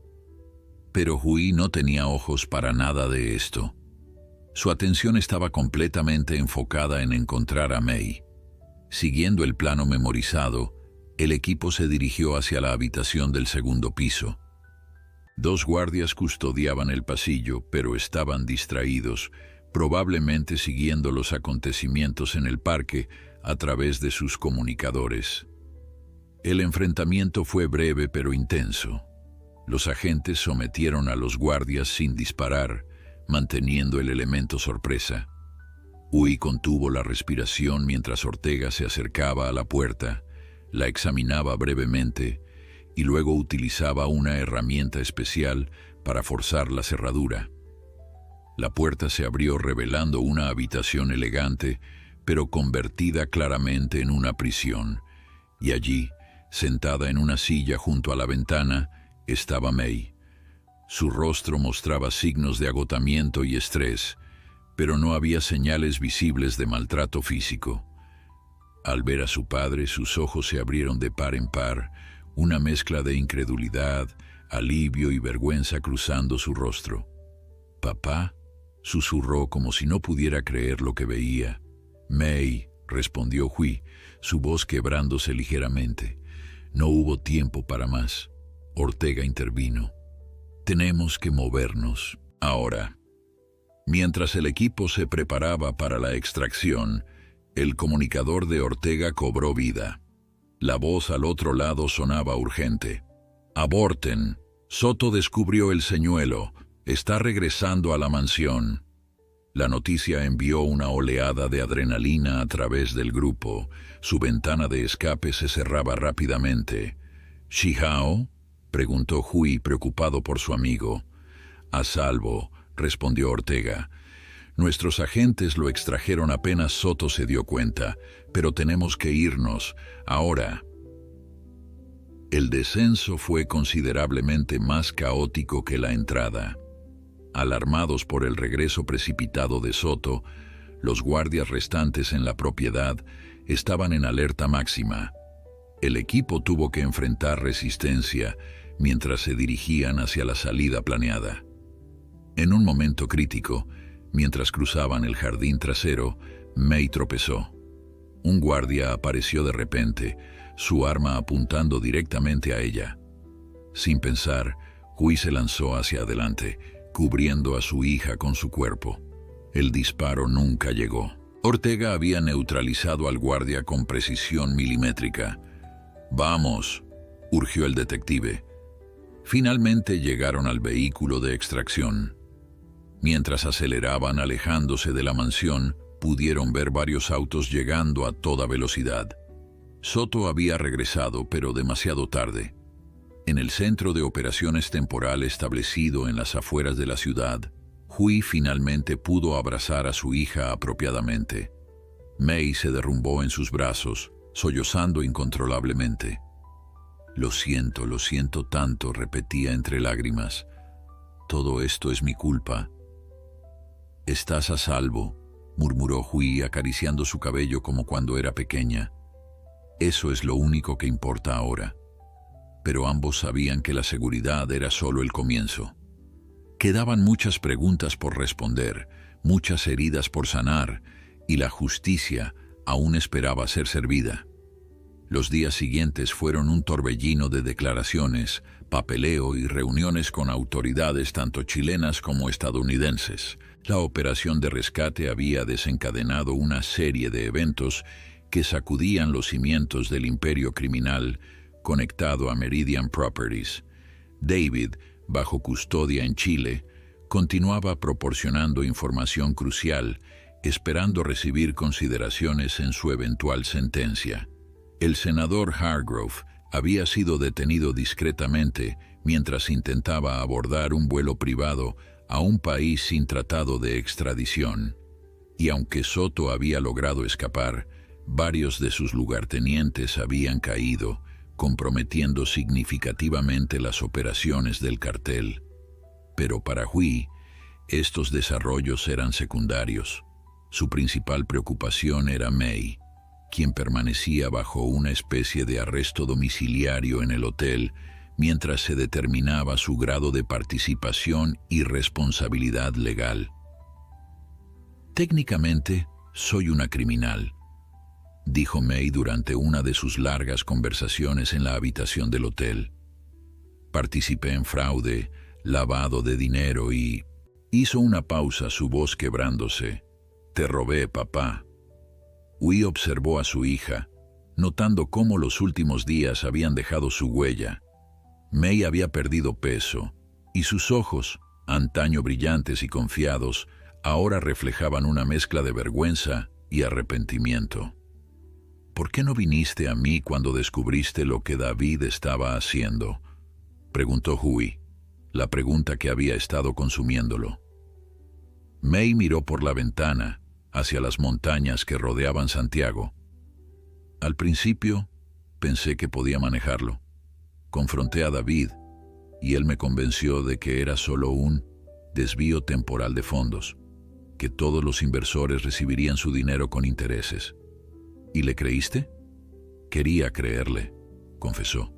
Pero Hui no tenía ojos para nada de esto. Su atención estaba completamente enfocada en encontrar a Mei. Siguiendo el plano memorizado, el equipo se dirigió hacia la habitación del segundo piso. 2 guardias custodiaban el pasillo, pero estaban distraídos, probablemente siguiendo los acontecimientos en el parque a través de sus comunicadores. El enfrentamiento fue breve pero intenso. Los agentes sometieron a los guardias sin disparar, manteniendo el elemento sorpresa. Hui contuvo la respiración mientras Ortega se acercaba a la puerta, la examinaba brevemente y luego utilizaba una herramienta especial para forzar la cerradura. La puerta se abrió revelando una habitación elegante, pero convertida claramente en una prisión, y allí, sentada en una silla junto a la ventana, estaba May. Su rostro mostraba signos de agotamiento y estrés, pero no había señales visibles de maltrato físico. Al ver a su padre, sus ojos se abrieron de par en par, una mezcla de incredulidad, alivio y vergüenza cruzando su rostro. «Papá», susurró como si no pudiera creer lo que veía. «May», respondió Hui, su voz quebrándose ligeramente. No hubo tiempo para más. Ortega intervino. «Tenemos que movernos, ahora». Mientras el equipo se preparaba para la extracción, el comunicador de Ortega cobró vida. La voz al otro lado sonaba urgente. «Aborten. Soto descubrió el señuelo. Está regresando a la mansión». La noticia envió una oleada de adrenalina a través del grupo. Su ventana de escape se cerraba rápidamente. «¿Shihao?», preguntó Hui, preocupado por su amigo. «A salvo», respondió Ortega. «Nuestros agentes lo extrajeron apenas Soto se dio cuenta, pero tenemos que irnos, ahora». El descenso fue considerablemente más caótico que la entrada. Alarmados por el regreso precipitado de Soto, los guardias restantes en la propiedad estaban en alerta máxima. El equipo tuvo que enfrentar resistencia mientras se dirigían hacia la salida planeada. En un momento crítico, mientras cruzaban el jardín trasero, May tropezó. Un guardia apareció de repente, su arma apuntando directamente a ella. Sin pensar, Hui se lanzó hacia adelante, cubriendo a su hija con su cuerpo. El disparo nunca llegó. Ortega había neutralizado al guardia con precisión milimétrica. «Vamos», urgió el detective. Finalmente llegaron al vehículo de extracción. Mientras aceleraban alejándose de la mansión, pudieron ver varios autos llegando a toda velocidad. Soto había regresado, pero demasiado tarde. En el centro de operaciones temporal establecido en las afueras de la ciudad, Hui finalmente pudo abrazar a su hija apropiadamente. May se derrumbó en sus brazos, sollozando incontrolablemente. lo siento tanto», repetía entre lágrimas. «Todo esto es mi culpa». «Estás a salvo», murmuró Hui acariciando su cabello como cuando era pequeña. «Eso es lo único que importa ahora». Pero ambos sabían que la seguridad era solo el comienzo. Quedaban muchas preguntas por responder, muchas heridas por sanar, y la justicia aún esperaba ser servida. Los días siguientes fueron un torbellino de declaraciones, papeleo y reuniones con autoridades tanto chilenas como estadounidenses. La operación de rescate había desencadenado una serie de eventos que sacudían los cimientos del imperio criminal conectado a Meridian Properties. David, bajo custodia en Chile, continuaba proporcionando información crucial, esperando recibir consideraciones en su eventual sentencia. El senador Hargrove había sido detenido discretamente mientras intentaba abordar un vuelo privado a un país sin tratado de extradición. Y aunque Soto había logrado escapar, varios de sus lugartenientes habían caído, comprometiendo significativamente las operaciones del cartel. Pero para Hui, estos desarrollos eran secundarios. Su principal preocupación era May, quien permanecía bajo una especie de arresto domiciliario en el hotel mientras se determinaba su grado de participación y responsabilidad legal. «Técnicamente, soy una criminal», dijo May durante una de sus largas conversaciones en la habitación del hotel. «Participé en fraude, lavado de dinero y...» Hizo una pausa, su voz quebrándose. «Te robé, papá». Hui observó a su hija. notando cómo los últimos días habían dejado su huella. May había perdido peso, y sus ojos, antaño brillantes y confiados, ahora reflejaban una mezcla de vergüenza y arrepentimiento. «¿Por qué no viniste a mí cuando descubriste lo que David estaba haciendo?», preguntó Huey, la pregunta que había estado consumiéndolo. May miró por la ventana hacia las montañas que rodeaban Santiago. «Al principio pensé que podía manejarlo. Confronté a David y él me convenció de que era solo un desvío temporal de fondos, que todos los inversores recibirían su dinero con intereses. ¿Y le creíste?». «Quería creerle», confesó.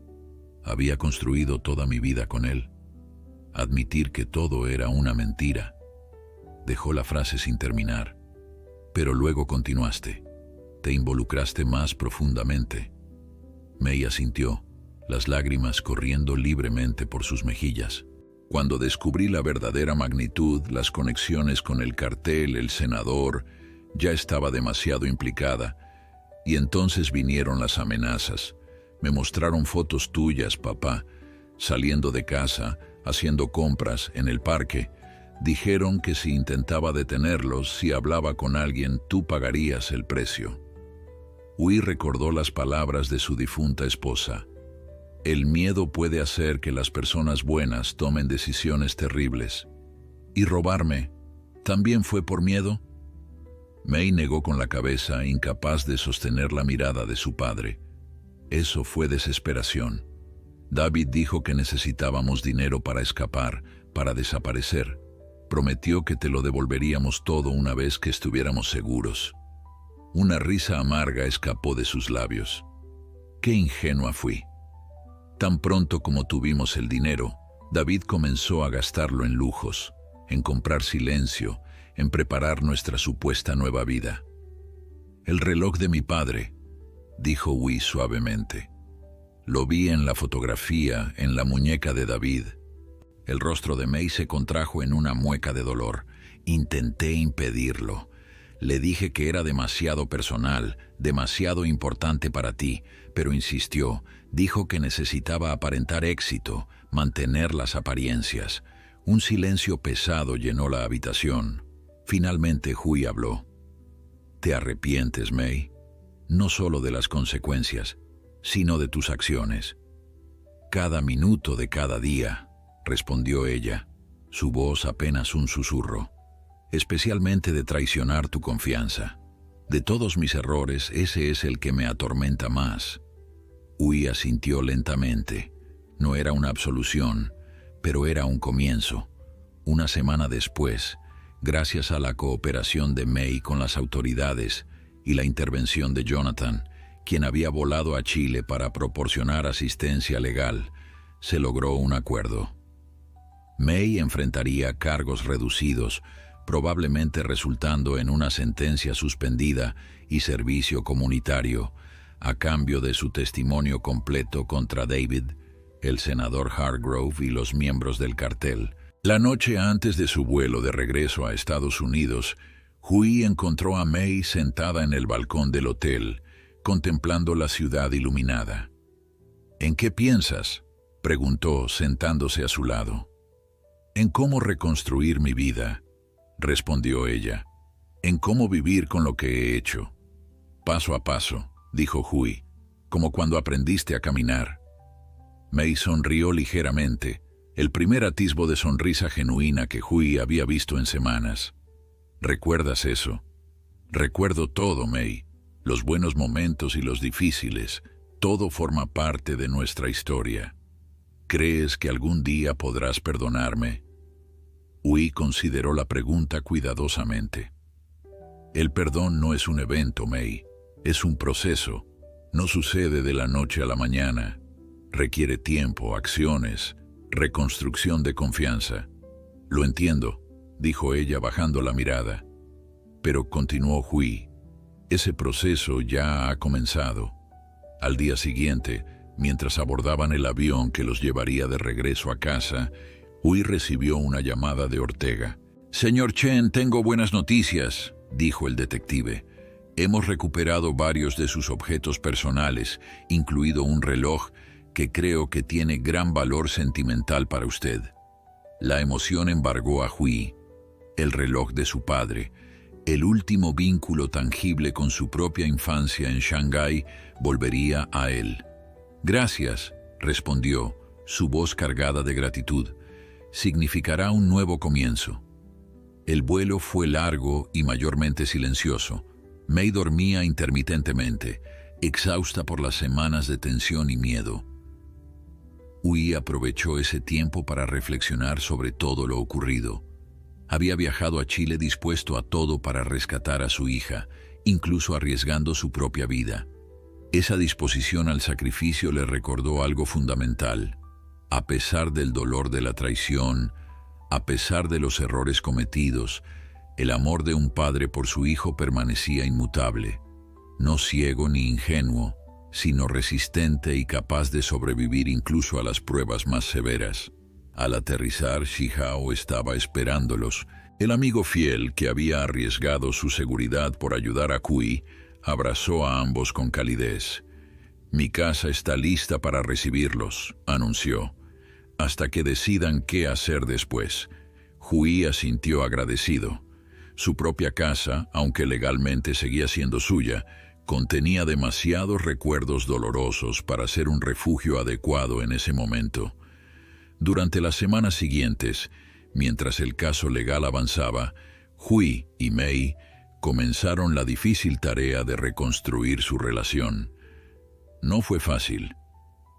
«Había construido toda mi vida con él. Admitir que todo era una mentira». Dejó la frase sin terminar. «Pero luego continuaste. Te involucraste más profundamente». May asintió, las lágrimas corriendo libremente por sus mejillas. «Cuando descubrí la verdadera magnitud, las conexiones con el cartel, el senador, ya estaba demasiado implicada. Y entonces vinieron las amenazas. Me mostraron fotos tuyas, papá, saliendo de casa, haciendo compras en el parque. Dijeron que si intentaba detenerlos, si hablaba con alguien, tú pagarías el precio». Huey recordó las palabras de su difunta esposa. «El miedo puede hacer que las personas buenas tomen decisiones terribles. ¿Y robarme también fue por miedo?». May negó con la cabeza, incapaz de sostener la mirada de su padre. «Eso fue desesperación. David dijo que necesitábamos dinero para escapar, para desaparecer. Prometió que te lo devolveríamos todo una vez que estuviéramos seguros». Una risa amarga escapó de sus labios. «Qué ingenua fui. Tan pronto como tuvimos el dinero, David comenzó a gastarlo en lujos, en comprar silencio, en preparar nuestra supuesta nueva vida». «El reloj de mi padre», dijo Huey suavemente. «Lo vi en la fotografía, en la muñeca de David». El rostro de May se contrajo en una mueca de dolor. «Intenté impedirlo. Le dije que era demasiado personal, demasiado importante para ti, pero insistió. Dijo que necesitaba aparentar éxito, mantener las apariencias». Un silencio pesado llenó la habitación. Finalmente Huey habló. «¿Te arrepientes, May? No solo de las consecuencias, sino de tus acciones». «Cada minuto de cada día», respondió ella, su voz apenas un susurro. «Especialmente de traicionar tu confianza. De todos mis errores, ese es el que me atormenta más». Huey asintió lentamente. No era una absolución, pero era un comienzo. Una semana después, gracias a la cooperación de May con las autoridades y la intervención de Jonathan, quien había volado a Chile para proporcionar asistencia legal, se logró un acuerdo. May enfrentaría cargos reducidos, probablemente resultando en una sentencia suspendida y servicio comunitario, a cambio de su testimonio completo contra David, el senador Hargrove y los miembros del cartel. La noche antes de su vuelo de regreso a Estados Unidos, Huey encontró a May sentada en el balcón del hotel, contemplando la ciudad iluminada. «¿En qué piensas?», preguntó, sentándose a su lado. «En cómo reconstruir mi vida», respondió ella. «En cómo vivir con lo que he hecho. Paso a paso», dijo Huey, «como cuando aprendiste a caminar». May sonrió ligeramente, el primer atisbo de sonrisa genuina que Huey había visto en semanas. «¿Recuerdas eso?». «Recuerdo todo, May. Los buenos momentos y los difíciles. Todo forma parte de nuestra historia. ¿Crees que algún día podrás perdonarme?». Huey consideró la pregunta cuidadosamente. «El perdón no es un evento, May. Es un proceso. No sucede de la noche a la mañana. Requiere tiempo, acciones, reconstrucción de confianza». «Lo entiendo», dijo ella bajando la mirada. «Pero», continuó Huey, «ese proceso ya ha comenzado». Al día siguiente, mientras abordaban el avión que los llevaría de regreso a casa, Huey recibió una llamada de Ortega. «Señor Chen, tengo buenas noticias», dijo el detective. Hemos recuperado varios de sus objetos personales, incluido un reloj que creo que tiene gran valor sentimental para usted. La emoción embargó a Hui. El reloj de su padre, el último vínculo tangible con su propia infancia en Shanghái, volvería a él. «Gracias», respondió, su voz cargada de gratitud. «Significará un nuevo comienzo». El vuelo fue largo y mayormente silencioso. Mei dormía intermitentemente, exhausta por las semanas de tensión y miedo. Hui aprovechó ese tiempo para reflexionar sobre todo lo ocurrido. Había viajado a Chile dispuesto a todo para rescatar a su hija, incluso arriesgando su propia vida. Esa disposición al sacrificio le recordó algo fundamental. A pesar del dolor de la traición, a pesar de los errores cometidos, el amor de un padre por su hijo permanecía inmutable, no ciego ni ingenuo, sino resistente y capaz de sobrevivir incluso a las pruebas más severas. Al aterrizar, Shihao estaba esperándolos. El amigo fiel, que había arriesgado su seguridad por ayudar a Hui, abrazó a ambos con calidez. «Mi casa está lista para recibirlos», anunció, «hasta que decidan qué hacer después». Hui asintió agradecido. Su propia casa, aunque legalmente seguía siendo suya, contenía demasiados recuerdos dolorosos para ser un refugio adecuado en ese momento. Durante las semanas siguientes, mientras el caso legal avanzaba, Hui y Mei comenzaron la difícil tarea de reconstruir su relación. No fue fácil.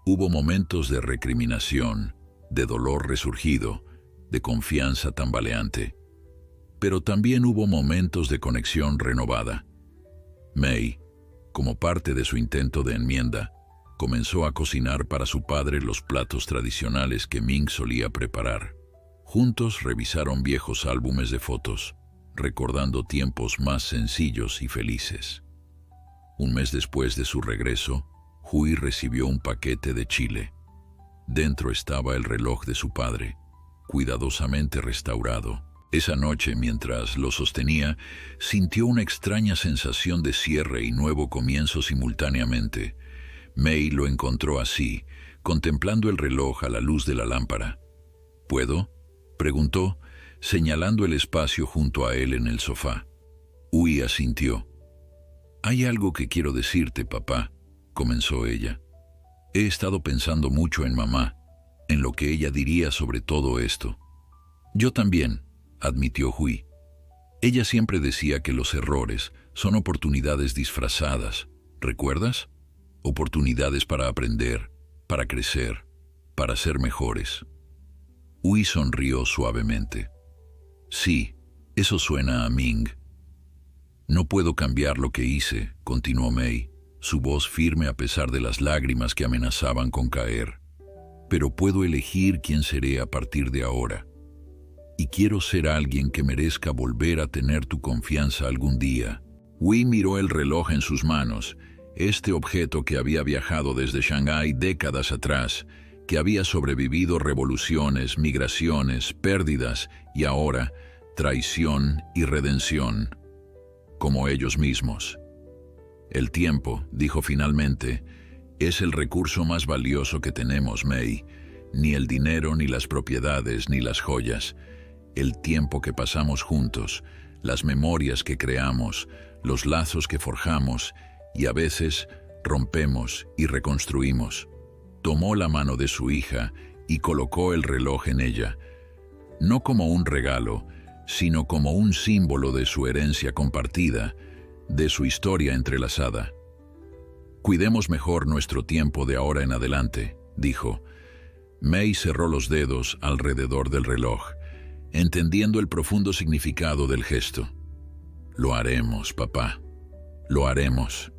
Hubo momentos de recriminación, de dolor resurgido, de confianza tambaleante. Pero también hubo momentos de conexión renovada. Mei, como parte de su intento de enmienda, comenzó a cocinar para su padre los platos tradicionales que Ming solía preparar. Juntos revisaron viejos álbumes de fotos, recordando tiempos más sencillos y felices. Un mes después de su regreso, Hui recibió un paquete de Chile. Dentro estaba el reloj de su padre, cuidadosamente restaurado. Esa noche, mientras lo sostenía, sintió una extraña sensación de cierre y nuevo comienzo simultáneamente. Mei lo encontró así, contemplando el reloj a la luz de la lámpara. «¿Puedo?», preguntó, señalando el espacio junto a él en el sofá. Hui asintió. «Hay algo que quiero decirte, papá», comenzó ella. «He estado pensando mucho en mamá, en lo que ella diría sobre todo esto». «Yo también», admitió Hui. «Ella siempre decía que los errores son oportunidades disfrazadas, ¿recuerdas? Oportunidades para aprender, para crecer, para ser mejores». Hui sonrió suavemente. «Sí, eso suena a Ming». «No puedo cambiar lo que hice», continuó Mei, su voz firme a pesar de las lágrimas que amenazaban con caer. «Pero puedo elegir quién seré a partir de ahora. Y quiero ser alguien que merezca volver a tener tu confianza algún día». Hui miró el reloj en sus manos, este objeto que había viajado desde Shanghái décadas atrás, que había sobrevivido revoluciones, migraciones, pérdidas y ahora traición y redención, como ellos mismos. «El tiempo», dijo finalmente, «es el recurso más valioso que tenemos, Mei. Ni el dinero, ni las propiedades, ni las joyas. El tiempo que pasamos juntos, las memorias que creamos, los lazos que forjamos y a veces rompemos y reconstruimos». Tomó la mano de su hija y colocó el reloj en ella, no como un regalo, sino como un símbolo de su herencia compartida, de su historia entrelazada. «Cuidemos mejor nuestro tiempo de ahora en adelante», dijo. Mei cerró los dedos alrededor del reloj, entendiendo el profundo significado del gesto. «Lo haremos, papá. Lo haremos».